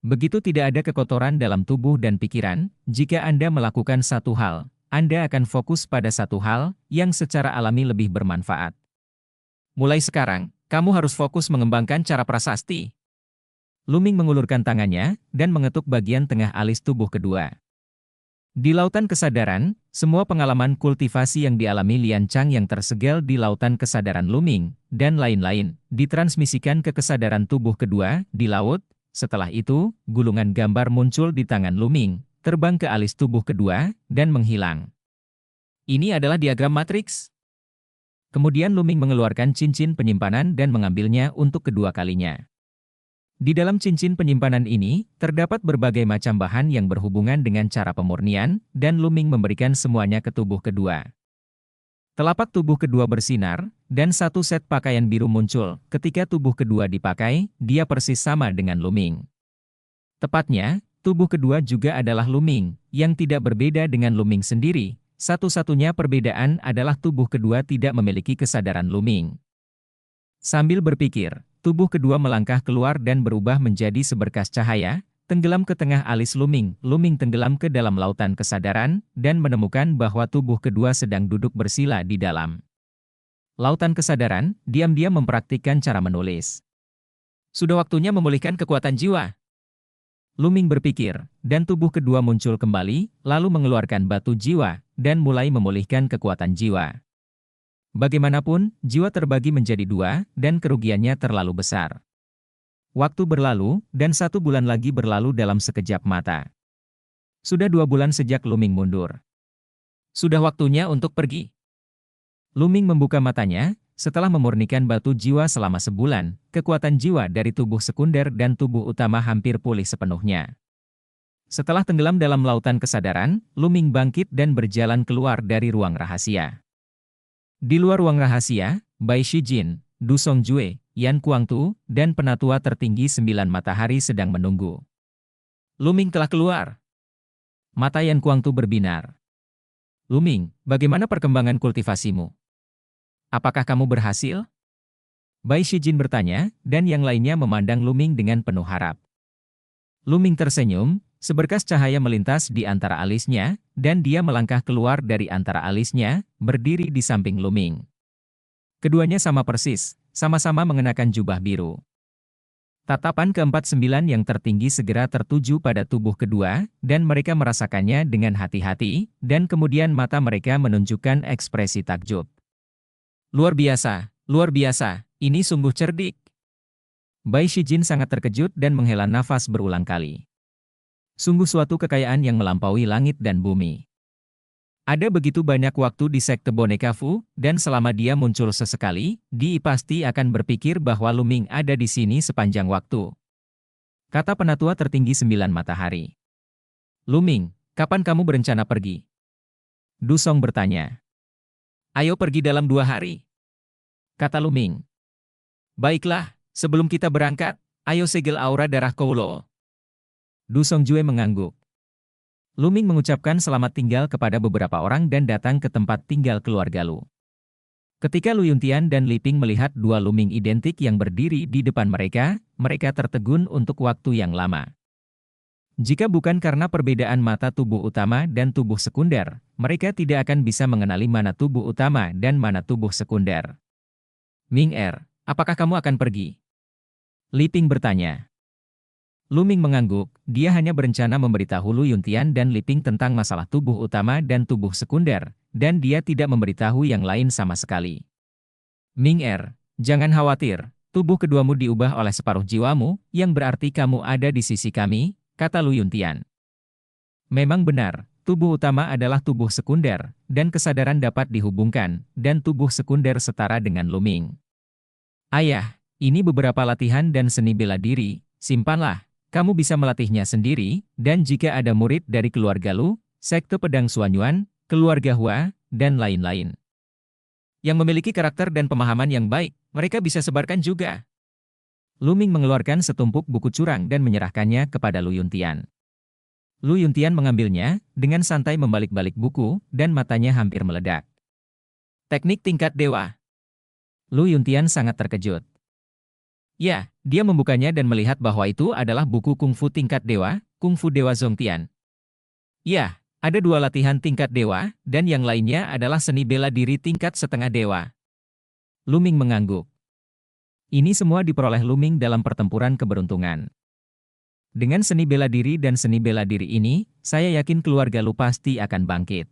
Begitu tidak ada kekotoran dalam tubuh dan pikiran, jika Anda melakukan satu hal, Anda akan fokus pada satu hal, yang secara alami lebih bermanfaat. Mulai sekarang, kamu harus fokus mengembangkan cara prasasti. Luming mengulurkan tangannya, dan mengetuk bagian tengah alis tubuh kedua. Di lautan kesadaran, semua pengalaman kultivasi yang dialami Lian Chang yang tersegel di lautan kesadaran Luming, dan lain-lain, ditransmisikan ke kesadaran tubuh kedua, di laut. Setelah itu, gulungan gambar muncul di tangan Luming, terbang ke alis tubuh kedua, dan menghilang. Ini adalah diagram matriks. Kemudian Luming mengeluarkan cincin penyimpanan dan mengambilnya untuk kedua kalinya. Di dalam cincin penyimpanan ini, terdapat berbagai macam bahan yang berhubungan dengan cara pemurnian, dan Luming memberikan semuanya ke tubuh kedua. Telapak tubuh kedua bersinar, dan satu set pakaian biru muncul. Ketika tubuh kedua dipakai, dia persis sama dengan Luming. Tepatnya, tubuh kedua juga adalah Luming, yang tidak berbeda dengan Luming sendiri. Satu-satunya perbedaan adalah tubuh kedua tidak memiliki kesadaran Luming. Sambil berpikir, tubuh kedua melangkah keluar dan berubah menjadi seberkas cahaya, tenggelam ke tengah alis Luming. Luming tenggelam ke dalam lautan kesadaran, dan menemukan bahwa tubuh kedua sedang duduk bersila di dalam lautan kesadaran, diam-diam mempraktikkan cara menulis. Sudah waktunya memulihkan kekuatan jiwa. Luming berpikir, dan tubuh kedua muncul kembali, lalu mengeluarkan batu jiwa, dan mulai memulihkan kekuatan jiwa. Bagaimanapun, jiwa terbagi menjadi 2, dan kerugiannya terlalu besar. Waktu berlalu, dan 1 bulan lagi berlalu dalam sekejap mata. Sudah 2 bulan sejak Luming mundur. Sudah waktunya untuk pergi. Luming membuka matanya. Setelah memurnikan batu jiwa selama sebulan, kekuatan jiwa dari tubuh sekunder dan tubuh utama hampir pulih sepenuhnya. Setelah tenggelam dalam lautan kesadaran, Luming bangkit dan berjalan keluar dari ruang rahasia. Di luar ruang rahasia, Bai Shijin, Du Songjue, Yan Kuangtu, dan penatua tertinggi 9 matahari sedang menunggu. Luming telah keluar. Mata Yan Kuangtu berbinar. Luming, bagaimana perkembangan kultivasimu? Apakah kamu berhasil? Bai Shijin bertanya, dan yang lainnya memandang Luming dengan penuh harap. Luming tersenyum, seberkas cahaya melintas di antara alisnya, dan dia melangkah keluar dari antara alisnya, berdiri di samping Luming. Keduanya sama persis, sama-sama mengenakan jubah biru. Tatapan ke-49 yang tertinggi segera tertuju pada tubuh kedua, dan mereka merasakannya dengan hati-hati, dan kemudian mata mereka menunjukkan ekspresi takjub. Luar biasa, ini sungguh cerdik. Bai Shijin sangat terkejut dan menghela nafas berulang kali. Sungguh suatu kekayaan yang melampaui langit dan bumi. Ada begitu banyak waktu di sekte boneka Fu, dan selama dia muncul sesekali, Di pasti akan berpikir bahwa Luming ada di sini sepanjang waktu. Kata penatua tertinggi 9 matahari. Luming, kapan kamu berencana pergi? Du Song bertanya. Ayo pergi dalam 2 hari, kata Luming. Baiklah, sebelum kita berangkat, ayo segel aura darah Koulo. Du Songjue mengangguk. Luming mengucapkan selamat tinggal kepada beberapa orang dan datang ke tempat tinggal keluarga Lu. Ketika Lu Yuntian dan Li Ping melihat dua Luming identik yang berdiri di depan mereka, mereka tertegun untuk waktu yang lama. Jika bukan karena perbedaan mata tubuh utama dan tubuh sekunder, mereka tidak akan bisa mengenali mana tubuh utama dan mana tubuh sekunder. Ming Er, apakah kamu akan pergi? Li Ping bertanya. Luming mengangguk, dia hanya berencana memberitahu Lu Yuntian dan Li Ping tentang masalah tubuh utama dan tubuh sekunder, dan dia tidak memberitahu yang lain sama sekali. Ming Er, jangan khawatir, tubuh keduamu diubah oleh separuh jiwamu, yang berarti kamu ada di sisi kami, kata Lu Yuntian. Memang benar, tubuh utama adalah tubuh sekunder, dan kesadaran dapat dihubungkan, dan tubuh sekunder setara dengan Luming. Ayah, ini beberapa latihan dan seni bela diri, simpanlah. Kamu bisa melatihnya sendiri, dan jika ada murid dari keluarga Lu, sekte pedang Suanyuan, keluarga Hua, dan lain-lain yang memiliki karakter dan pemahaman yang baik, mereka bisa sebarkan juga. Luming mengeluarkan setumpuk buku curang dan menyerahkannya kepada Lu Yuntian. Lu Yuntian mengambilnya, dengan santai membalik-balik buku, dan matanya hampir meledak. Teknik tingkat dewa. Lu Yuntian sangat terkejut. Ya, dia membukanya dan melihat bahwa itu adalah buku kungfu tingkat dewa, Kungfu Dewa Zongtian. Ya, ada 2 latihan tingkat dewa, dan yang lainnya adalah seni bela diri tingkat setengah dewa. Luming mengangguk. Ini semua diperoleh Luming dalam pertempuran keberuntungan. Dengan seni bela diri dan seni bela diri ini, saya yakin keluarga Lu pasti akan bangkit.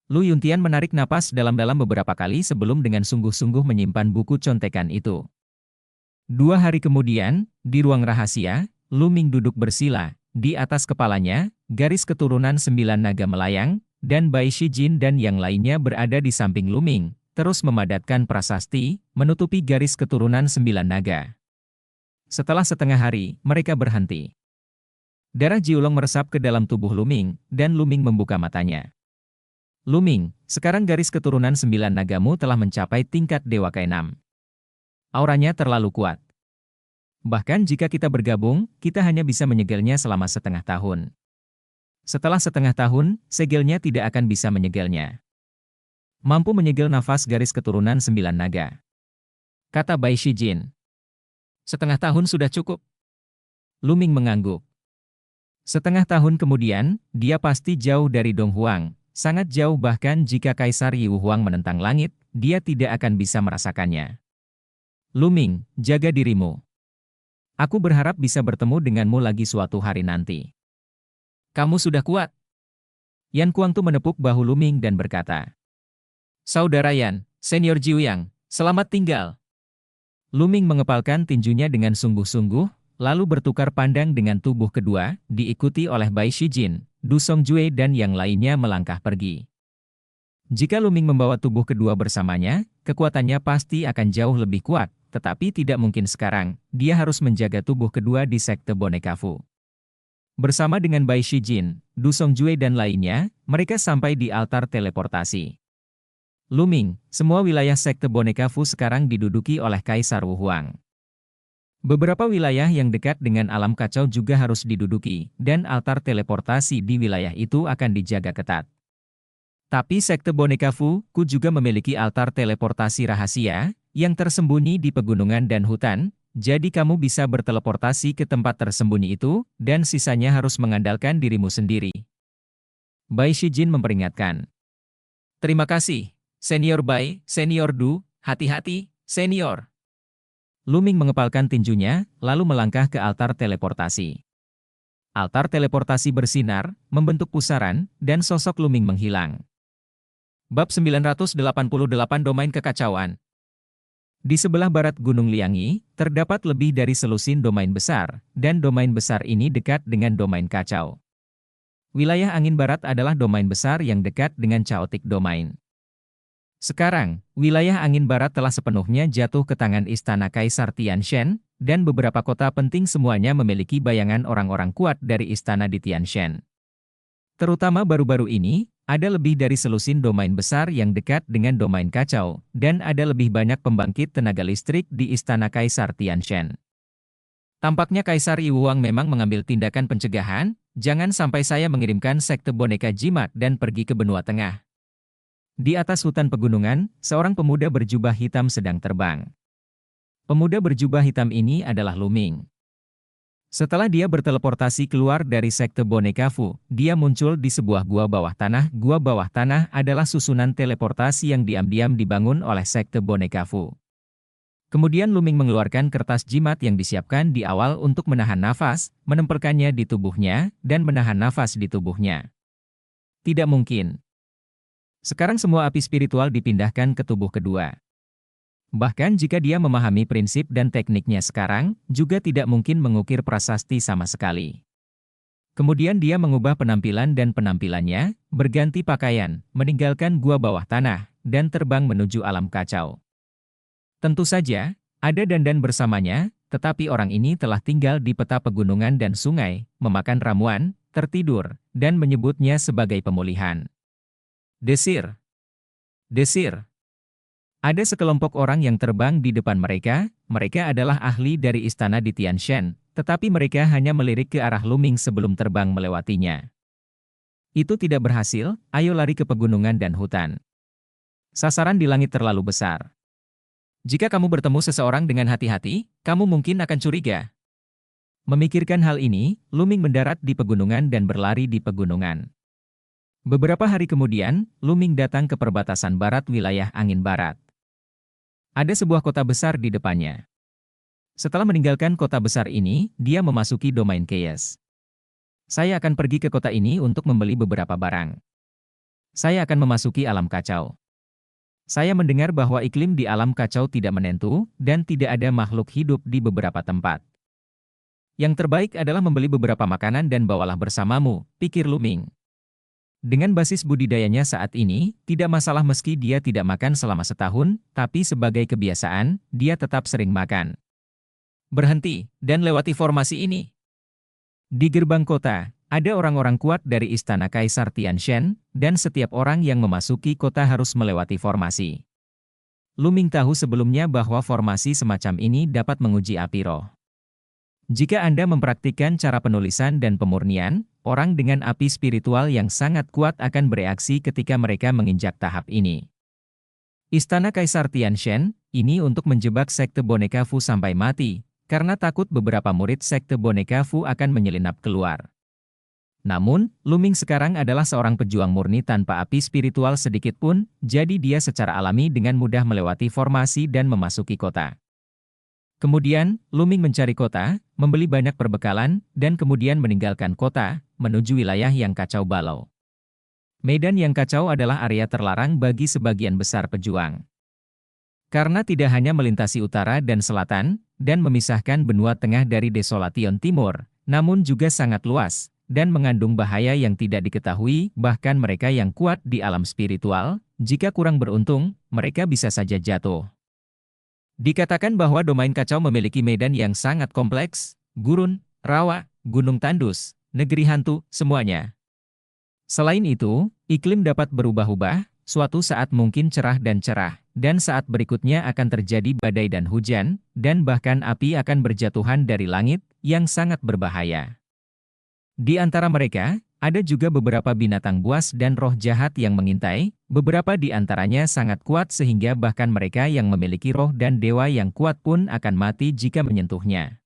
Lu Yuntian menarik napas dalam-dalam beberapa kali sebelum dengan sungguh-sungguh menyimpan buku contekan itu. 2 hari kemudian, di ruang rahasia, Luming duduk bersila, di atas kepalanya, garis keturunan 9 naga melayang, dan Bai Shijin dan yang lainnya berada di samping Luming, terus memadatkan prasasti, menutupi garis keturunan 9 naga. Setelah setengah hari, mereka berhenti. Darah Jiulong meresap ke dalam tubuh Luming, dan Luming membuka matanya. Luming, sekarang garis keturunan 9 nagamu telah mencapai tingkat dewa ke-6. Auranya terlalu kuat. Bahkan jika kita bergabung, kita hanya bisa menyegelnya selama setengah tahun. Setelah setengah tahun, segelnya tidak akan bisa menyegelnya. Mampu menyegel nafas garis keturunan 9 naga. Kata Bai Shijin. Setengah tahun sudah cukup. Luming mengangguk. Setengah tahun kemudian, dia pasti jauh dari Dong Huang, sangat jauh bahkan jika Kaisar Yu Huang menentang langit, dia tidak akan bisa merasakannya. Luming, jaga dirimu. Aku berharap bisa bertemu denganmu lagi suatu hari nanti. Kamu sudah kuat. Yan Kuangtu menepuk bahu Luming dan berkata. Saudara Yan, Senior Jiuyang, selamat tinggal. Luming mengepalkan tinjunya dengan sungguh-sungguh, lalu bertukar pandang dengan tubuh kedua, diikuti oleh Bai Shijin, Du Songjue dan yang lainnya melangkah pergi. Jika Luming membawa tubuh kedua bersamanya, kekuatannya pasti akan jauh lebih kuat. Tetapi tidak mungkin sekarang, dia harus menjaga tubuh kedua di sekte boneka Fu. Bersama dengan Bai Shijin, Du Songjue dan lainnya, mereka sampai di altar teleportasi. Luming, semua wilayah sekte boneka Fu sekarang diduduki oleh Kaisar Wu Huang. Beberapa wilayah yang dekat dengan alam kacau juga harus diduduki, dan altar teleportasi di wilayah itu akan dijaga ketat. Tapi sekte boneka Fu juga memiliki altar teleportasi rahasia, yang tersembunyi di pegunungan dan hutan, jadi kamu bisa berteleportasi ke tempat tersembunyi itu, dan sisanya harus mengandalkan dirimu sendiri. Bai Shijin memperingatkan. Terima kasih, Senior Bai, Senior Du, hati-hati, Senior. Luming mengepalkan tinjunya, lalu melangkah ke altar teleportasi. Altar teleportasi bersinar, membentuk pusaran, dan sosok Luming menghilang. Bab 988 Domain Kekacauan. Di sebelah barat Gunung Liangi, terdapat lebih dari selusin domain besar, dan domain besar ini dekat dengan domain kacau. Wilayah angin barat adalah domain besar yang dekat dengan Chaotic Domain. Sekarang, wilayah angin barat telah sepenuhnya jatuh ke tangan Istana Kaisar Tianshan, dan beberapa kota penting semuanya memiliki bayangan orang-orang kuat dari istana di Tianshan. Terutama baru-baru ini, Ada lebih dari selusin domain besar yang dekat dengan domain kacau, dan ada lebih banyak pembangkit tenaga listrik di Istana Kaisar Tianshan. Tampaknya Kaisar Yiwuang memang mengambil tindakan pencegahan, jangan sampai saya mengirimkan sekte boneka jimat dan pergi ke benua tengah. Di atas hutan pegunungan, seorang pemuda berjubah hitam sedang terbang. Pemuda berjubah hitam ini adalah Luming. Setelah dia berteleportasi keluar dari sekte boneka Fu, dia muncul di sebuah gua bawah tanah. Gua bawah tanah adalah susunan teleportasi yang diam-diam dibangun oleh sekte boneka Fu. Kemudian Luming mengeluarkan kertas jimat yang disiapkan di awal untuk menahan nafas, menempelkannya di tubuhnya, dan menahan nafas di tubuhnya. Tidak mungkin. Sekarang semua api spiritual dipindahkan ke tubuh kedua. Bahkan jika dia memahami prinsip dan tekniknya sekarang, juga tidak mungkin mengukir prasasti sama sekali. Kemudian dia mengubah penampilan dan penampilannya, berganti pakaian, meninggalkan gua bawah tanah, dan terbang menuju alam kacau. Tentu saja, ada Dandan bersamanya, tetapi orang ini telah tinggal di peta pegunungan dan sungai, memakan ramuan, tertidur, dan menyebutnya sebagai pemulihan. Desir. Desir. Ada sekelompok orang yang terbang di depan mereka adalah ahli dari istana di Tianshan, tetapi mereka hanya melirik ke arah Luming sebelum terbang melewatinya. Itu tidak berhasil, ayo lari ke pegunungan dan hutan. Sasaran di langit terlalu besar. Jika kamu bertemu seseorang dengan hati-hati, kamu mungkin akan curiga. Memikirkan hal ini, Luming mendarat di pegunungan dan berlari di pegunungan. Beberapa hari kemudian, Luming datang ke perbatasan barat wilayah angin barat. Ada sebuah kota besar di depannya. Setelah meninggalkan kota besar ini, dia memasuki domain chaos. Saya akan pergi ke kota ini untuk membeli beberapa barang. Saya akan memasuki alam kacau. Saya mendengar bahwa iklim di alam kacau tidak menentu, dan tidak ada makhluk hidup di beberapa tempat. Yang terbaik adalah membeli beberapa makanan dan bawalah bersamamu, pikir Luming. Dengan basis budidayanya saat ini, tidak masalah meski dia tidak makan selama setahun, tapi sebagai kebiasaan, dia tetap sering makan. Berhenti, dan lewati formasi ini. Di gerbang kota, ada orang-orang kuat dari Istana Kaisar Tianshan, dan setiap orang yang memasuki kota harus melewati formasi. Luming tahu sebelumnya bahwa formasi semacam ini dapat menguji api roh. Jika Anda mempraktikkan cara penulisan dan pemurnian, orang dengan api spiritual yang sangat kuat akan bereaksi ketika mereka menginjak tahap ini. Istana Kaisar Tianshan, ini untuk menjebak sekte boneka Fu sampai mati, karena takut beberapa murid sekte boneka Fu akan menyelinap keluar. Namun, Luming sekarang adalah seorang pejuang murni tanpa api spiritual sedikit pun, jadi dia secara alami dengan mudah melewati formasi dan memasuki kota. Kemudian, Luming mencari kota, membeli banyak perbekalan, dan kemudian meninggalkan kota, menuju wilayah yang kacau balau. Medan yang kacau adalah area terlarang bagi sebagian besar pejuang. Karena tidak hanya melintasi utara dan selatan, dan memisahkan benua tengah dari Desolation Timur, namun juga sangat luas, dan mengandung bahaya yang tidak diketahui, bahkan mereka yang kuat di alam spiritual, jika kurang beruntung, mereka bisa saja jatuh. Dikatakan bahwa domain kacau memiliki medan yang sangat kompleks, gurun, rawa, gunung tandus, negeri hantu, semuanya. Selain itu, iklim dapat berubah-ubah, suatu saat mungkin cerah, dan saat berikutnya akan terjadi badai dan hujan, dan bahkan api akan berjatuhan dari langit, yang sangat berbahaya. Di antara mereka, ada juga beberapa binatang buas dan roh jahat yang mengintai, beberapa di antaranya sangat kuat sehingga bahkan mereka yang memiliki roh dan dewa yang kuat pun akan mati jika menyentuhnya.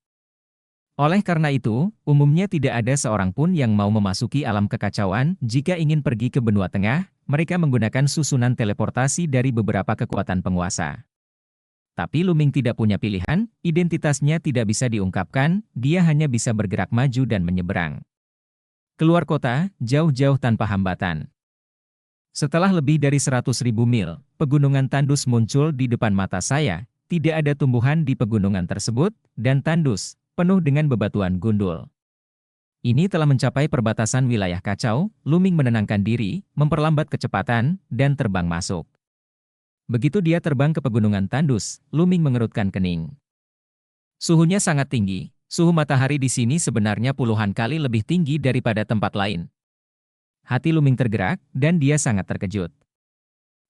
Oleh karena itu, umumnya tidak ada seorang pun yang mau memasuki alam kekacauan. Jika ingin pergi ke benua tengah, mereka menggunakan susunan teleportasi dari beberapa kekuatan penguasa. Tapi Luming tidak punya pilihan, identitasnya tidak bisa diungkapkan, dia hanya bisa bergerak maju dan menyeberang. Keluar kota, jauh-jauh tanpa hambatan. Setelah lebih dari 100.000 mil, pegunungan tandus muncul di depan mata saya, tidak ada tumbuhan di pegunungan tersebut, dan tandus, penuh dengan bebatuan gundul. Ini telah mencapai perbatasan wilayah kacau. Luming menenangkan diri, memperlambat kecepatan, dan terbang masuk. Begitu dia terbang ke pegunungan tandus, Luming mengerutkan kening. Suhunya sangat tinggi. Suhu matahari di sini sebenarnya puluhan kali lebih tinggi daripada tempat lain. Hati Luming tergerak, dan dia sangat terkejut.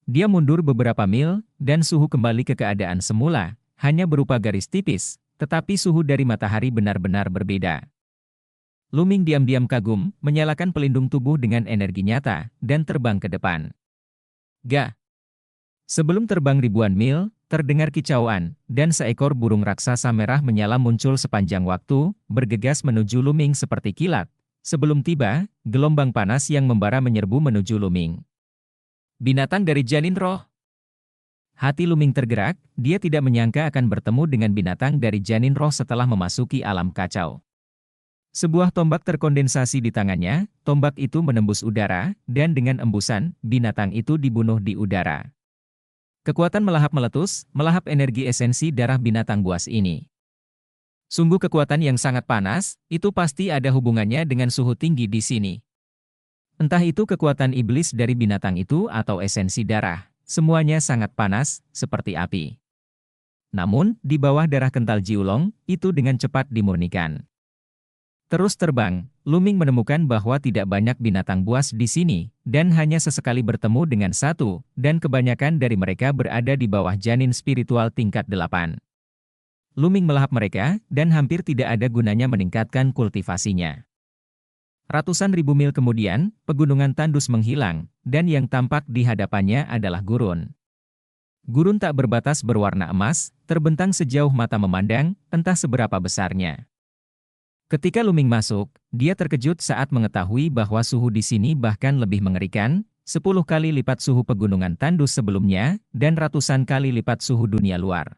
Dia mundur beberapa mil, dan suhu kembali ke keadaan semula, hanya berupa garis tipis, tetapi suhu dari matahari benar-benar berbeda. Luming diam-diam kagum, menyalakan pelindung tubuh dengan energi nyata, dan terbang ke depan. Gah! Sebelum terbang ribuan mil, terdengar kicauan, dan seekor burung raksasa merah menyala muncul sepanjang waktu, bergegas menuju Luming seperti kilat. Sebelum tiba, gelombang panas yang membara menyerbu menuju Luming. Binatang dari janin roh. Hati Luming tergerak, dia tidak menyangka akan bertemu dengan binatang dari janin roh setelah memasuki alam kacau. Sebuah tombak terkondensasi di tangannya, tombak itu menembus udara, dan dengan embusan, binatang itu dibunuh di udara. Kekuatan melahap meletus, melahap energi esensi darah binatang buas ini. Sungguh kekuatan yang sangat panas, itu pasti ada hubungannya dengan suhu tinggi di sini. Entah itu kekuatan iblis dari binatang itu atau esensi darah, semuanya sangat panas, seperti api. Namun, di bawah darah kental Jiulong, itu dengan cepat dimurnikan. Terus terbang, Luming menemukan bahwa tidak banyak binatang buas di sini, dan hanya sesekali bertemu dengan satu, dan kebanyakan dari mereka berada di bawah janin spiritual tingkat 8. Luming melahap mereka, dan hampir tidak ada gunanya meningkatkan kultivasinya. Ratusan ribu mil kemudian, pegunungan tandus menghilang, dan yang tampak di hadapannya adalah gurun. Gurun tak berbatas berwarna emas, terbentang sejauh mata memandang, entah seberapa besarnya. Ketika Luming masuk, dia terkejut saat mengetahui bahwa suhu di sini bahkan lebih mengerikan, 10 kali lipat suhu pegunungan tandus sebelumnya, dan ratusan kali lipat suhu dunia luar.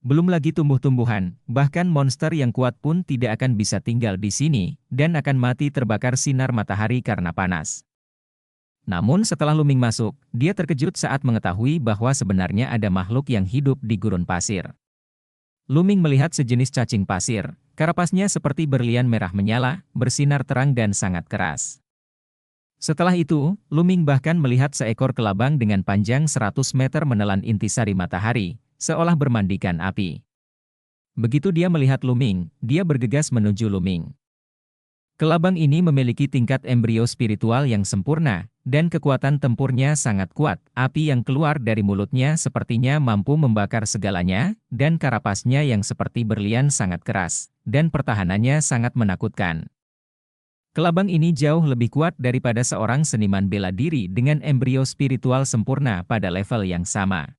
Belum lagi tumbuh-tumbuhan, bahkan monster yang kuat pun tidak akan bisa tinggal di sini, dan akan mati terbakar sinar matahari karena panas. Namun setelah Luming masuk, dia terkejut saat mengetahui bahwa sebenarnya ada makhluk yang hidup di gurun pasir. Luming melihat sejenis cacing pasir, karapasnya seperti berlian merah menyala, bersinar terang dan sangat keras. Setelah itu, Luming bahkan melihat seekor kelabang dengan panjang 100 meter menelan intisari matahari, seolah bermandikan api. Begitu dia melihat Luming, dia bergegas menuju Luming. Kelabang ini memiliki tingkat embrio spiritual yang sempurna, dan kekuatan tempurnya sangat kuat. Api yang keluar dari mulutnya sepertinya mampu membakar segalanya, dan karapasnya yang seperti berlian sangat keras, dan pertahanannya sangat menakutkan. Kelabang ini jauh lebih kuat daripada seorang seniman bela diri dengan embrio spiritual sempurna pada level yang sama.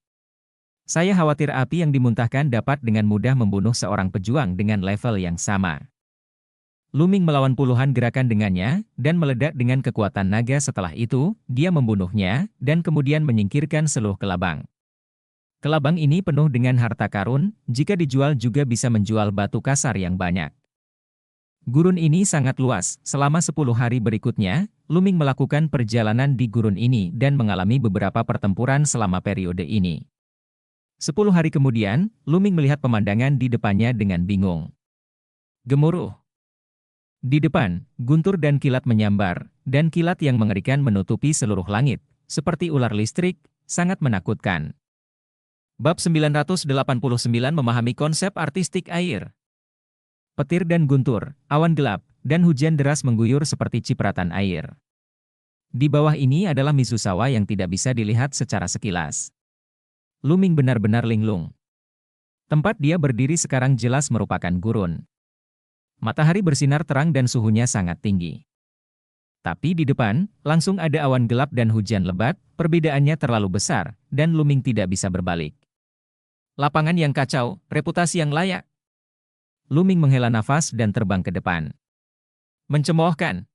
Saya khawatir api yang dimuntahkan dapat dengan mudah membunuh seorang pejuang dengan level yang sama. Luming melawan puluhan gerakan dengannya, dan meledak dengan kekuatan naga. Setelah itu, dia membunuhnya, dan kemudian menyingkirkan seluruh kelabang. Kelabang ini penuh dengan harta karun, jika dijual juga bisa menjual batu kasar yang banyak. Gurun ini sangat luas. Selama 10 hari berikutnya, Luming melakukan perjalanan di gurun ini dan mengalami beberapa pertempuran selama periode ini. 10 hari kemudian, Luming melihat pemandangan di depannya dengan bingung. Gemuruh. Di depan, guntur dan kilat menyambar, dan kilat yang mengerikan menutupi seluruh langit, seperti ular listrik, sangat menakutkan. Bab 989 memahami konsep artistik air. Petir dan guntur, awan gelap, dan hujan deras mengguyur seperti cipratan air. Di bawah ini adalah Mizusawa yang tidak bisa dilihat secara sekilas. Luming benar-benar linglung. Tempat dia berdiri sekarang jelas merupakan gurun. Matahari bersinar terang dan suhunya sangat tinggi. Tapi di depan, langsung ada awan gelap dan hujan lebat, perbedaannya terlalu besar, dan Luming tidak bisa berbalik. Lapangan yang kacau, reputasi yang layak. Luming menghela nafas dan terbang ke depan. Mencemoohkan.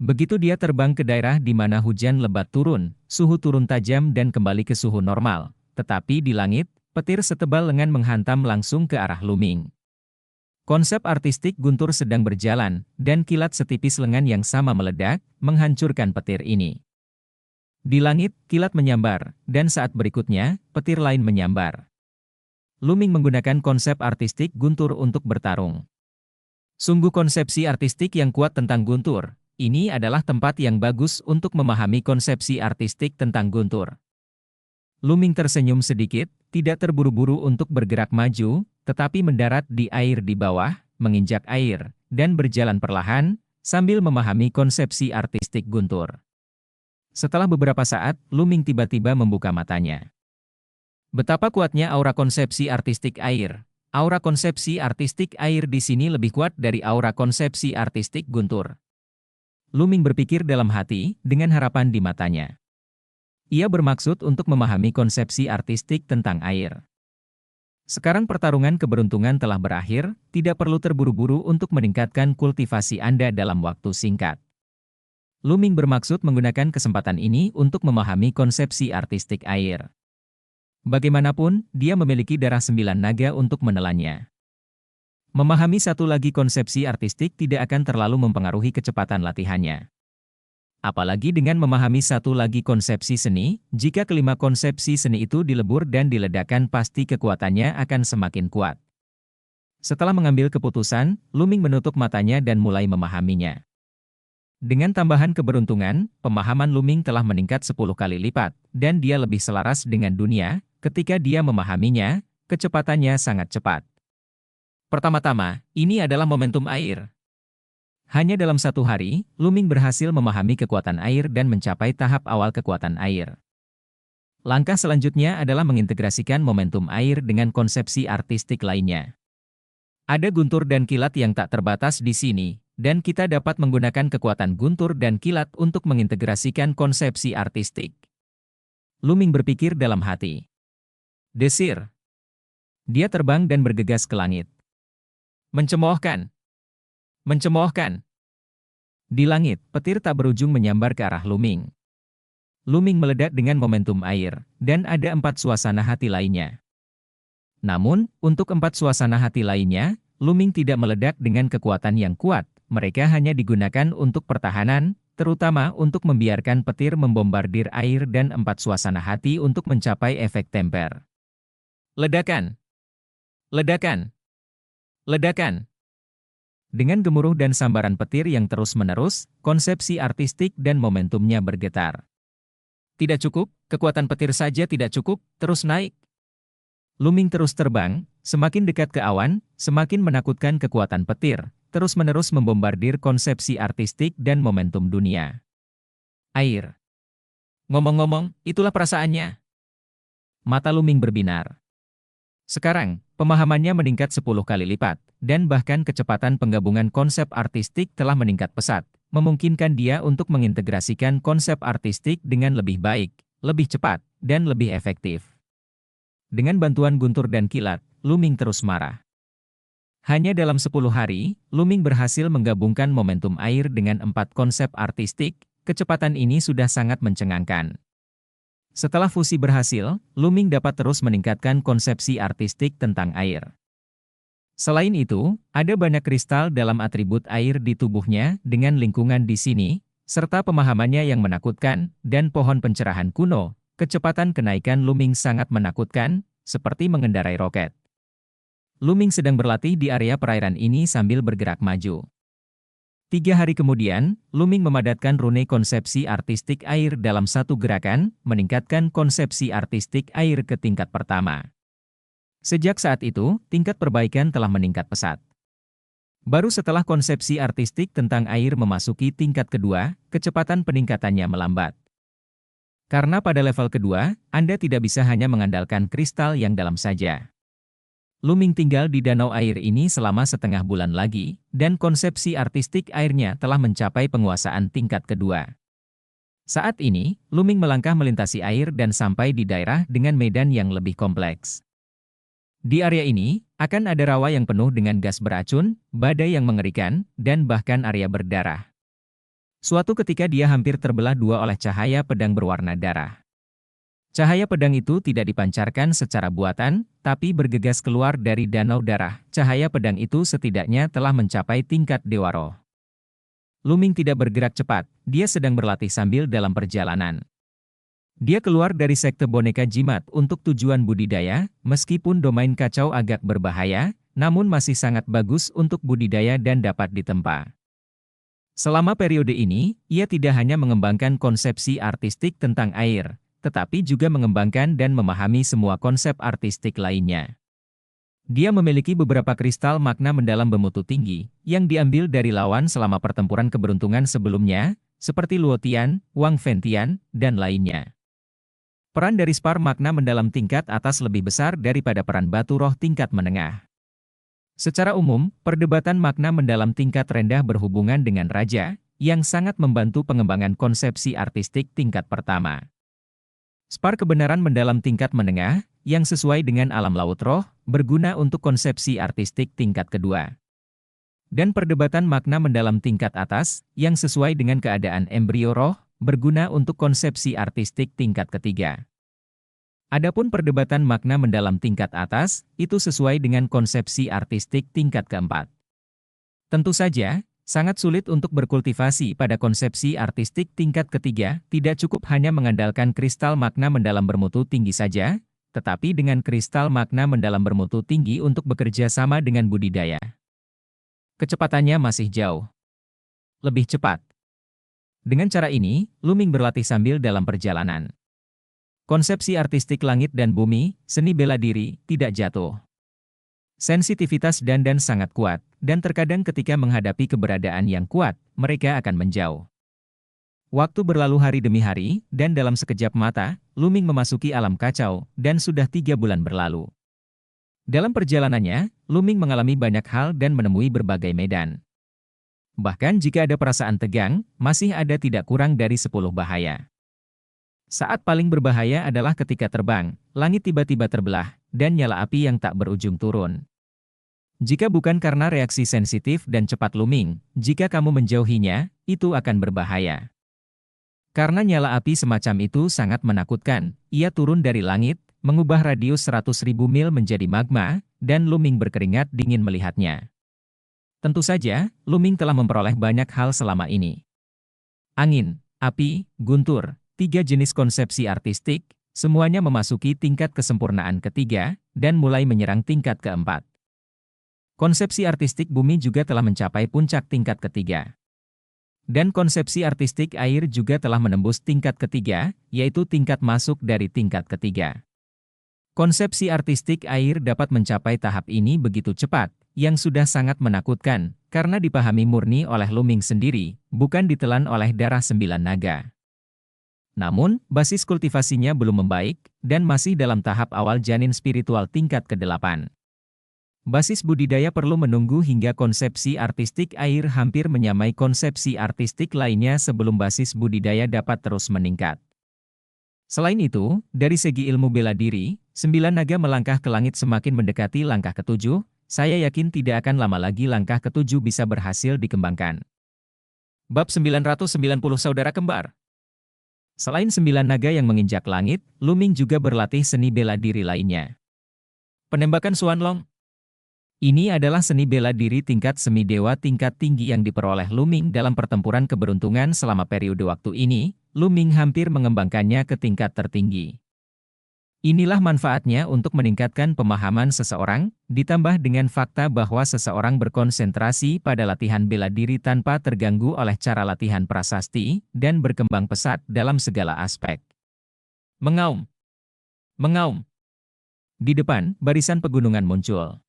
Begitu dia terbang ke daerah di mana hujan lebat turun, suhu turun tajam dan kembali ke suhu normal. Tetapi di langit, petir setebal lengan menghantam langsung ke arah Luming. Konsep artistik guntur sedang berjalan, dan kilat setipis lengan yang sama meledak, menghancurkan petir ini. Di langit, kilat menyambar, dan saat berikutnya, petir lain menyambar. Luming menggunakan konsep artistik guntur untuk bertarung. Sungguh konsepsi artistik yang kuat tentang guntur. Ini adalah tempat yang bagus untuk memahami konsepsi artistik tentang guntur. Luming tersenyum sedikit, tidak terburu-buru untuk bergerak maju, tetapi mendarat di air di bawah, menginjak air, dan berjalan perlahan, sambil memahami konsepsi artistik guntur. Setelah beberapa saat, Luming tiba-tiba membuka matanya. Betapa kuatnya aura konsepsi artistik air. Aura konsepsi artistik air di sini lebih kuat dari aura konsepsi artistik guntur. Luming berpikir dalam hati, dengan harapan di matanya. Ia bermaksud untuk memahami konsepsi artistik tentang air. Sekarang pertarungan keberuntungan telah berakhir, tidak perlu terburu-buru untuk meningkatkan kultivasi Anda dalam waktu singkat. Luming bermaksud menggunakan kesempatan ini untuk memahami konsepsi artistik air. Bagaimanapun, dia memiliki darah 9 naga untuk menelannya. Memahami satu lagi konsepsi artistik tidak akan terlalu mempengaruhi kecepatan latihannya. Apalagi dengan memahami satu lagi konsepsi seni, jika kelima konsepsi seni itu dilebur dan diledakkan pasti kekuatannya akan semakin kuat. Setelah mengambil keputusan, Luming menutup matanya dan mulai memahaminya. Dengan tambahan keberuntungan, pemahaman Luming telah meningkat 10 kali lipat, dan dia lebih selaras dengan dunia. Ketika dia memahaminya, kecepatannya sangat cepat. Pertama-tama, ini adalah momentum air. Hanya dalam satu hari, Luming berhasil memahami kekuatan air dan mencapai tahap awal kekuatan air. Langkah selanjutnya adalah mengintegrasikan momentum air dengan konsepsi artistik lainnya. Ada guntur dan kilat yang tak terbatas di sini, dan kita dapat menggunakan kekuatan guntur dan kilat untuk mengintegrasikan konsepsi artistik. Luming berpikir dalam hati. Desir. Dia terbang dan bergegas ke langit. Mencemoohkan. Mencemoohkan. Di langit, petir tak berujung menyambar ke arah Luming. Luming meledak dengan momentum air, dan ada 4 suasana hati lainnya. Namun, untuk 4 suasana hati lainnya, Luming tidak meledak dengan kekuatan yang kuat, mereka hanya digunakan untuk pertahanan, terutama untuk membiarkan petir membombardir air dan 4 suasana hati untuk mencapai efek temper. Ledakan. Ledakan. Ledakan. Dengan gemuruh dan sambaran petir yang terus-menerus, konsepsi artistik dan momentumnya bergetar. Tidak cukup, kekuatan petir saja tidak cukup, terus naik. Luming terus terbang, semakin dekat ke awan, semakin menakutkan kekuatan petir, terus-menerus membombardir konsepsi artistik dan momentum dunia. Air. Ngomong-ngomong, itulah perasaannya. Mata Luming berbinar. Sekarang, pemahamannya meningkat 10 kali lipat, dan bahkan kecepatan penggabungan konsep artistik telah meningkat pesat, memungkinkan dia untuk mengintegrasikan konsep artistik dengan lebih baik, lebih cepat, dan lebih efektif. Dengan bantuan guntur dan kilat, Luming terus marah. Hanya dalam 10 hari, Luming berhasil menggabungkan momentum air dengan 4 konsep artistik, kecepatan ini sudah sangat mencengangkan. Setelah fusi berhasil, Luming dapat terus meningkatkan konsepsi artistik tentang air. Selain itu, ada banyak kristal dalam atribut air di tubuhnya dengan lingkungan di sini, serta pemahamannya yang menakutkan, dan pohon pencerahan kuno. Kecepatan kenaikan Luming sangat menakutkan, seperti mengendarai roket. Luming sedang berlatih di area perairan ini sambil bergerak maju. 3 hari kemudian, Luming memadatkan rune konsepsi artistik air dalam satu gerakan, meningkatkan konsepsi artistik air ke tingkat pertama. Sejak saat itu, tingkat perbaikan telah meningkat pesat. Baru setelah konsepsi artistik tentang air memasuki tingkat kedua, kecepatan peningkatannya melambat. Karena pada level kedua, Anda tidak bisa hanya mengandalkan kristal yang dalam saja. Luming tinggal di danau air ini selama setengah bulan lagi, dan konsepsi artistik airnya telah mencapai penguasaan tingkat kedua. Saat ini, Luming melangkah melintasi air dan sampai di daerah dengan medan yang lebih kompleks. Di area ini, akan ada rawa yang penuh dengan gas beracun, badai yang mengerikan, dan bahkan area berdarah. Suatu ketika dia hampir terbelah dua oleh cahaya pedang berwarna darah. Cahaya pedang itu tidak dipancarkan secara buatan, tapi bergegas keluar dari danau darah. Cahaya pedang itu setidaknya telah mencapai tingkat Dewa Roh. Luming tidak bergerak cepat, dia sedang berlatih sambil dalam perjalanan. Dia keluar dari sekte boneka jimat untuk tujuan budidaya, meskipun domain kacau agak berbahaya, namun masih sangat bagus untuk budidaya dan dapat ditempa. Selama periode ini, ia tidak hanya mengembangkan konsepsi artistik tentang air, tetapi juga mengembangkan dan memahami semua konsep artistik lainnya. Dia memiliki beberapa kristal makna mendalam bermutu tinggi, yang diambil dari lawan selama pertempuran keberuntungan sebelumnya, seperti Luotian, Wang Fengtian, dan lainnya. Peran dari spar makna mendalam tingkat atas lebih besar daripada peran batu roh tingkat menengah. Secara umum, perdebatan makna mendalam tingkat rendah berhubungan dengan raja, yang sangat membantu pengembangan konsepsi artistik tingkat pertama. Spar kebenaran mendalam tingkat menengah, yang sesuai dengan alam laut roh, berguna untuk konsepsi artistik tingkat kedua. Dan perdebatan makna mendalam tingkat atas, yang sesuai dengan keadaan embrio roh, berguna untuk konsepsi artistik tingkat ketiga. Adapun perdebatan makna mendalam tingkat atas, itu sesuai dengan konsepsi artistik tingkat keempat. Tentu saja, sangat sulit untuk berkultivasi pada konsepsi artistik tingkat ketiga, tidak cukup hanya mengandalkan kristal makna mendalam bermutu tinggi saja, tetapi dengan kristal makna mendalam bermutu tinggi untuk bekerja sama dengan budidaya. Kecepatannya masih jauh lebih cepat. Dengan cara ini, Luming berlatih sambil dalam perjalanan. Konsepsi artistik langit dan bumi, seni bela diri, tidak jatuh. Sensitivitas dandan sangat kuat, dan terkadang ketika menghadapi keberadaan yang kuat, mereka akan menjauh. Waktu berlalu hari demi hari, dan dalam sekejap mata, Luming memasuki alam kacau, dan sudah 3 bulan berlalu. Dalam perjalanannya, Luming mengalami banyak hal dan menemui berbagai medan. Bahkan jika ada perasaan tegang, masih ada tidak kurang dari 10 bahaya. Saat paling berbahaya adalah ketika terbang, langit tiba-tiba terbelah, dan nyala api yang tak berujung turun. Jika bukan karena reaksi sensitif dan cepat Luming, jika kamu menjauhinya, itu akan berbahaya. Karena nyala api semacam itu sangat menakutkan, ia turun dari langit, mengubah radius 100.000 mil menjadi magma, dan Luming berkeringat dingin melihatnya. Tentu saja, Luming telah memperoleh banyak hal selama ini. Angin, api, guntur, 3 jenis konsepsi artistik, semuanya memasuki tingkat kesempurnaan ketiga, dan mulai menyerang tingkat keempat. Konsepsi artistik bumi juga telah mencapai puncak tingkat ketiga. Dan konsepsi artistik air juga telah menembus tingkat ketiga, yaitu tingkat masuk dari tingkat ketiga. Konsepsi artistik air dapat mencapai tahap ini begitu cepat, yang sudah sangat menakutkan, karena dipahami murni oleh Luming sendiri, bukan ditelan oleh darah 9 naga. Namun, basis kultivasinya belum membaik, dan masih dalam tahap awal janin spiritual tingkat ke-8. Basis budidaya perlu menunggu hingga konsepsi artistik air hampir menyamai konsepsi artistik lainnya sebelum basis budidaya dapat terus meningkat. Selain itu, dari segi ilmu bela diri, 9 naga melangkah ke langit semakin mendekati langkah ke-7, saya yakin tidak akan lama lagi langkah ke-7 bisa berhasil dikembangkan. Bab 990 Saudara Kembar. Selain 9 naga yang menginjak langit, Luming juga berlatih seni bela diri lainnya. Penembakan Xuanlong. Ini adalah seni bela diri tingkat semi-dewa tingkat tinggi yang diperoleh Luming dalam pertempuran keberuntungan selama periode waktu ini. Luming hampir mengembangkannya ke tingkat tertinggi. Inilah manfaatnya untuk meningkatkan pemahaman seseorang, ditambah dengan fakta bahwa seseorang berkonsentrasi pada latihan bela diri tanpa terganggu oleh cara latihan prasasti, dan berkembang pesat dalam segala aspek. Mengaum. Mengaum. Di depan, barisan pegunungan muncul.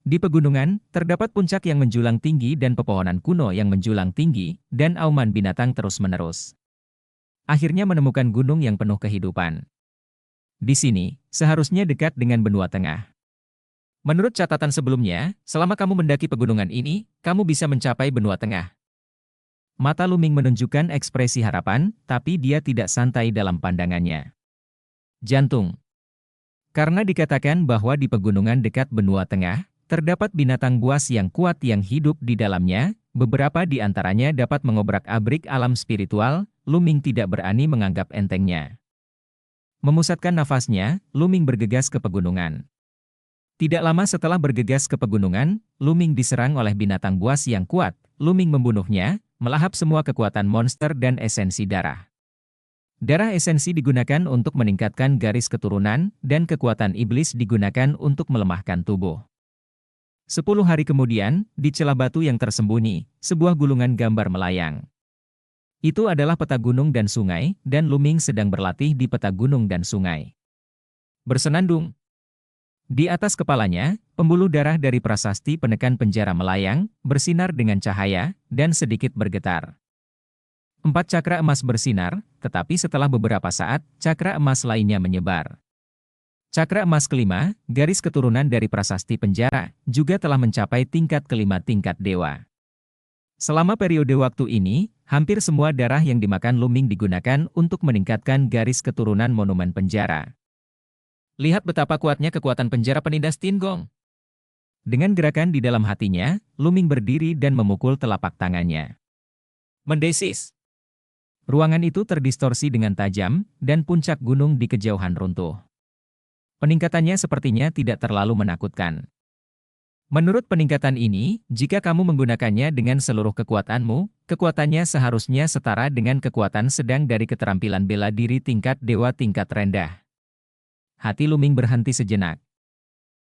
Di pegunungan, terdapat puncak yang menjulang tinggi dan pepohonan kuno yang menjulang tinggi, dan auman binatang terus-menerus. Akhirnya menemukan gunung yang penuh kehidupan. Di sini, seharusnya dekat dengan benua tengah. Menurut catatan sebelumnya, selama kamu mendaki pegunungan ini, kamu bisa mencapai benua tengah. Mata Luming menunjukkan ekspresi harapan, tapi dia tidak santai dalam pandangannya. Jantung. Karena dikatakan bahwa di pegunungan dekat benua tengah, terdapat binatang buas yang kuat yang hidup di dalamnya, beberapa di antaranya dapat mengobrak-abrik alam spiritual, Luming tidak berani menganggap entengnya. Memusatkan nafasnya, Luming bergegas ke pegunungan. Tidak lama setelah bergegas ke pegunungan, Luming diserang oleh binatang buas yang kuat. Luming membunuhnya, melahap semua kekuatan monster dan esensi darah. Darah esensi digunakan untuk meningkatkan garis keturunan, dan kekuatan iblis digunakan untuk melemahkan tubuh. 10 hari kemudian, di celah batu yang tersembunyi, sebuah gulungan gambar melayang. Itu adalah peta gunung dan sungai, dan Luming sedang berlatih di peta gunung dan sungai. Bersenandung. Di atas kepalanya, pembuluh darah dari prasasti penekan penjara melayang, bersinar dengan cahaya, dan sedikit bergetar. 4 cakra emas bersinar, tetapi setelah beberapa saat, cakra emas lainnya menyebar. Cakra emas kelima, garis keturunan dari prasasti penjara, juga telah mencapai tingkat kelima tingkat dewa. Selama periode waktu ini, hampir semua darah yang dimakan Luming digunakan untuk meningkatkan garis keturunan monumen penjara. Lihat betapa kuatnya kekuatan penjara penindas Tiangong. Dengan gerakan di dalam hatinya, Luming berdiri dan memukul telapak tangannya. Mendesis. Ruangan itu terdistorsi dengan tajam, dan puncak gunung di kejauhan runtuh. Peningkatannya sepertinya tidak terlalu menakutkan. Menurut peningkatan ini, jika kamu menggunakannya dengan seluruh kekuatanmu, kekuatannya seharusnya setara dengan kekuatan sedang dari keterampilan bela diri tingkat dewa tingkat rendah. Hati Luming berhenti sejenak.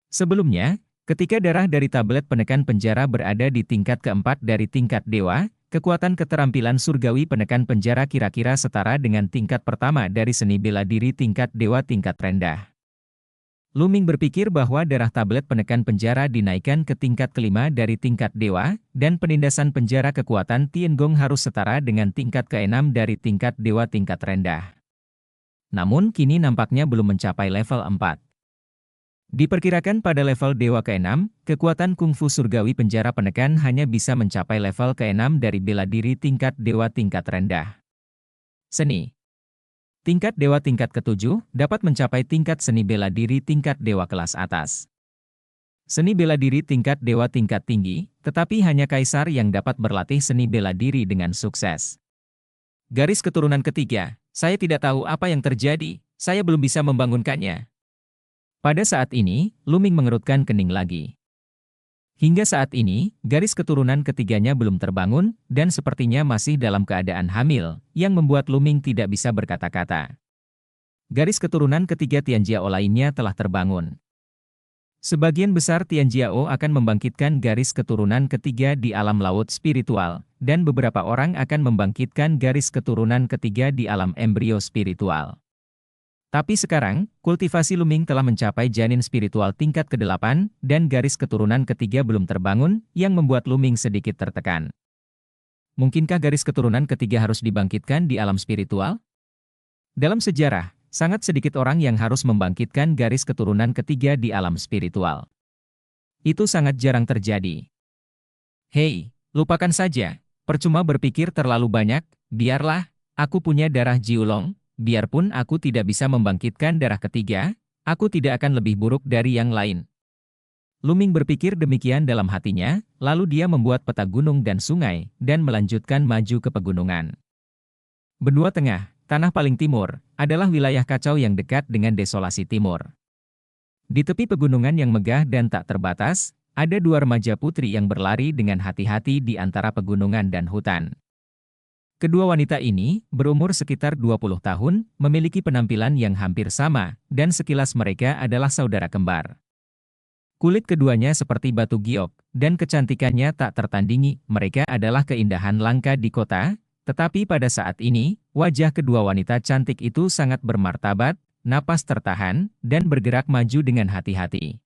Sebelumnya, ketika darah dari tablet penekan penjara berada di tingkat keempat dari tingkat dewa, kekuatan keterampilan surgawi penekan penjara kira-kira setara dengan tingkat pertama dari seni bela diri tingkat dewa tingkat rendah. Luming berpikir bahwa darah tablet penekan penjara dinaikkan ke tingkat kelima dari tingkat dewa, dan penindasan penjara kekuatan Tiangong harus setara dengan tingkat keenam dari tingkat dewa tingkat rendah. Namun kini nampaknya belum mencapai level 4. Diperkirakan pada level dewa ke-6, kekuatan kungfu surgawi penjara penekan hanya bisa mencapai level ke-6 dari bela diri tingkat dewa tingkat rendah. Seni. Tingkat dewa tingkat ke-7 dapat mencapai tingkat seni bela diri tingkat dewa kelas atas. Seni bela diri tingkat dewa tingkat tinggi, tetapi hanya kaisar yang dapat berlatih seni bela diri dengan sukses. Garis keturunan ketiga, saya tidak tahu apa yang terjadi, saya belum bisa membangunkannya. Pada saat ini, Luming mengerutkan kening lagi. Hingga saat ini, garis keturunan ketiganya belum terbangun, dan sepertinya masih dalam keadaan hamil, yang membuat Luming tidak bisa berkata-kata. Garis keturunan ketiga Tianjiao lainnya telah terbangun. Sebagian besar Tianjiao akan membangkitkan garis keturunan ketiga di alam laut spiritual, dan beberapa orang akan membangkitkan garis keturunan ketiga di alam embrio spiritual. Tapi sekarang, kultivasi Luming telah mencapai janin spiritual tingkat ke-8, dan garis keturunan ketiga belum terbangun, yang membuat Luming sedikit tertekan. Mungkinkah garis keturunan ketiga harus dibangkitkan di alam spiritual? Dalam sejarah, sangat sedikit orang yang harus membangkitkan garis keturunan ketiga di alam spiritual. Itu sangat jarang terjadi. Hei, lupakan saja, percuma berpikir terlalu banyak, biarlah, aku punya darah Jiulong. Biarpun aku tidak bisa membangkitkan darah ketiga, aku tidak akan lebih buruk dari yang lain. Luming berpikir demikian dalam hatinya, lalu dia membuat peta gunung dan sungai, dan melanjutkan maju ke pegunungan. Benua Tengah, tanah paling timur, adalah wilayah kacau yang dekat dengan desolasi timur. Di tepi pegunungan yang megah dan tak terbatas, ada dua remaja putri yang berlari dengan hati-hati di antara pegunungan dan hutan. Kedua wanita ini, berumur sekitar 20 tahun, memiliki penampilan yang hampir sama, dan sekilas mereka adalah saudara kembar. Kulit keduanya seperti batu giok, dan kecantikannya tak tertandingi, mereka adalah keindahan langka di kota, tetapi pada saat ini, wajah kedua wanita cantik itu sangat bermartabat, napas tertahan, dan bergerak maju dengan hati-hati.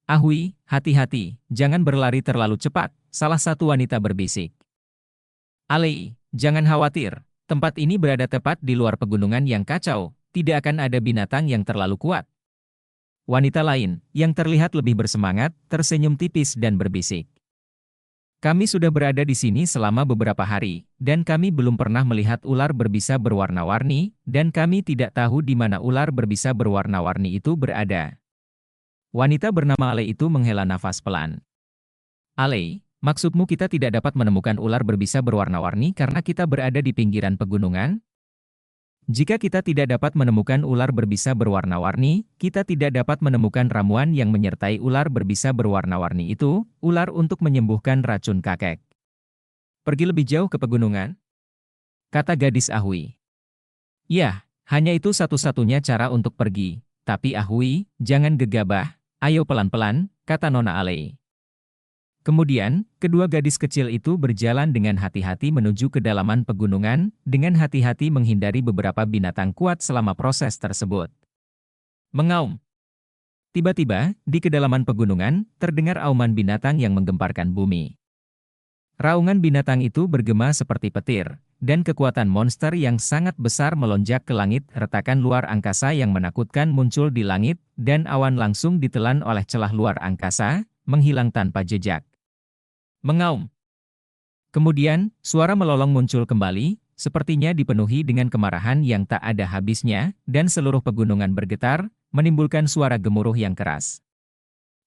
Ahui, hati-hati, jangan berlari terlalu cepat, salah satu wanita berbisik. Alei, jangan khawatir, tempat ini berada tepat di luar pegunungan yang kacau, tidak akan ada binatang yang terlalu kuat. Wanita lain, yang terlihat lebih bersemangat, tersenyum tipis dan berbisik. Kami sudah berada di sini selama beberapa hari, dan kami belum pernah melihat ular berbisa berwarna-warni, dan kami tidak tahu di mana ular berbisa berwarna-warni itu berada. Wanita bernama Alei itu menghela nafas pelan. Alei, maksudmu kita tidak dapat menemukan ular berbisa berwarna-warni karena kita berada di pinggiran pegunungan? Jika kita tidak dapat menemukan ular berbisa berwarna-warni, kita tidak dapat menemukan ramuan yang menyertai ular berbisa berwarna-warni itu, ular untuk menyembuhkan racun kakek. Pergi lebih jauh ke pegunungan? Kata gadis Ahui. Ya, hanya itu satu-satunya cara untuk pergi. Tapi Ahui, jangan gegabah, ayo pelan-pelan, kata Nona Alei. Kemudian, kedua gadis kecil itu berjalan dengan hati-hati menuju kedalaman pegunungan, dengan hati-hati menghindari beberapa binatang kuat selama proses tersebut. Mengaum. Tiba-tiba, di kedalaman pegunungan, terdengar auman binatang yang menggemparkan bumi. Raungan binatang itu bergema seperti petir, dan kekuatan monster yang sangat besar melonjak ke langit. Retakan luar angkasa yang menakutkan muncul di langit, dan awan langsung ditelan oleh celah luar angkasa, menghilang tanpa jejak. Mengaum. Kemudian, suara melolong muncul kembali, sepertinya dipenuhi dengan kemarahan yang tak ada habisnya, dan seluruh pegunungan bergetar, menimbulkan suara gemuruh yang keras.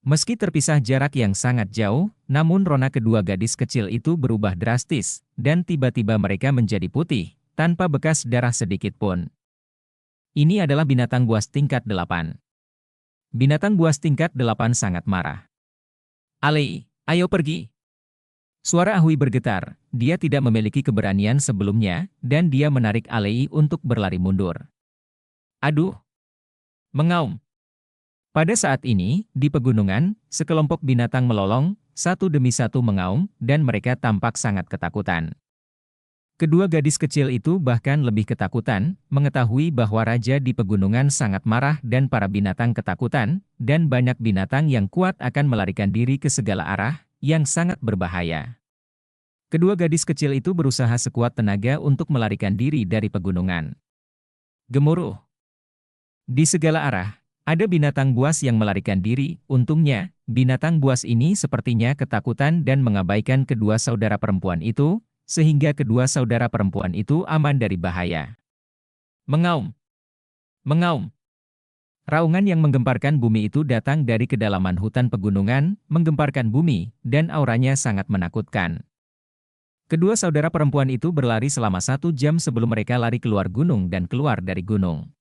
Meski terpisah jarak yang sangat jauh, namun rona kedua gadis kecil itu berubah drastis, dan tiba-tiba mereka menjadi putih, tanpa bekas darah sedikit pun. Ini adalah binatang buas tingkat 8. Binatang buas tingkat 8 sangat marah. "Alei, ayo pergi!" Suara Ahui bergetar, dia tidak memiliki keberanian sebelumnya, dan dia menarik Alei untuk berlari mundur. "Aduh!" Mengaum. Pada saat ini, di pegunungan, sekelompok binatang melolong, satu demi satu mengaum, dan mereka tampak sangat ketakutan. Kedua gadis kecil itu bahkan lebih ketakutan, mengetahui bahwa raja di pegunungan sangat marah dan para binatang ketakutan, dan banyak binatang yang kuat akan melarikan diri ke segala arah, yang sangat berbahaya. Kedua gadis kecil itu berusaha sekuat tenaga untuk melarikan diri dari pegunungan. Gemuruh. Di segala arah, ada binatang buas yang melarikan diri. Untungnya, binatang buas ini sepertinya ketakutan dan mengabaikan kedua saudara perempuan itu, sehingga kedua saudara perempuan itu aman dari bahaya. Mengaum. Mengaum. Raungan yang menggemparkan bumi itu datang dari kedalaman hutan pegunungan, menggemparkan bumi, dan auranya sangat menakutkan. Kedua saudara perempuan itu berlari selama 1 jam sebelum mereka lari keluar gunung dan keluar dari gunung.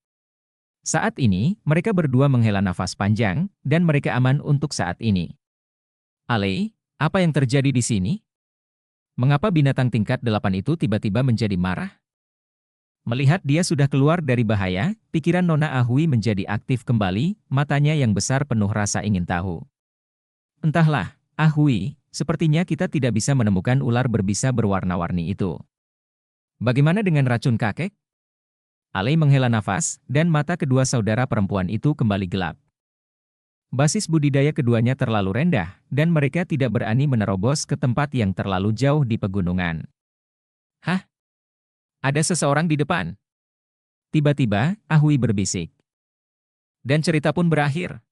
Saat ini, mereka berdua menghela nafas panjang, dan mereka aman untuk saat ini. "Alei, apa yang terjadi di sini? Mengapa binatang tingkat 8 itu tiba-tiba menjadi marah?" Melihat dia sudah keluar dari bahaya, pikiran Nona Ahui menjadi aktif kembali, matanya yang besar penuh rasa ingin tahu. "Entahlah, Ahui, sepertinya kita tidak bisa menemukan ular berbisa berwarna-warni itu. Bagaimana dengan racun kakek?" Alei menghela nafas, dan mata kedua saudara perempuan itu kembali gelap. Basis budidaya keduanya terlalu rendah, dan mereka tidak berani menerobos ke tempat yang terlalu jauh di pegunungan. "Hah? Ada seseorang di depan." Tiba-tiba, Ahui berbisik. Dan cerita pun berakhir.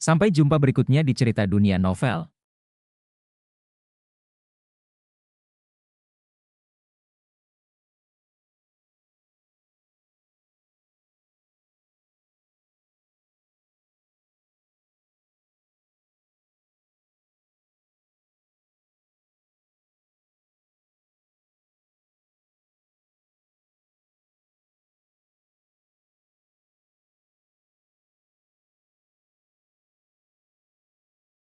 Sampai jumpa berikutnya di cerita dunia novel.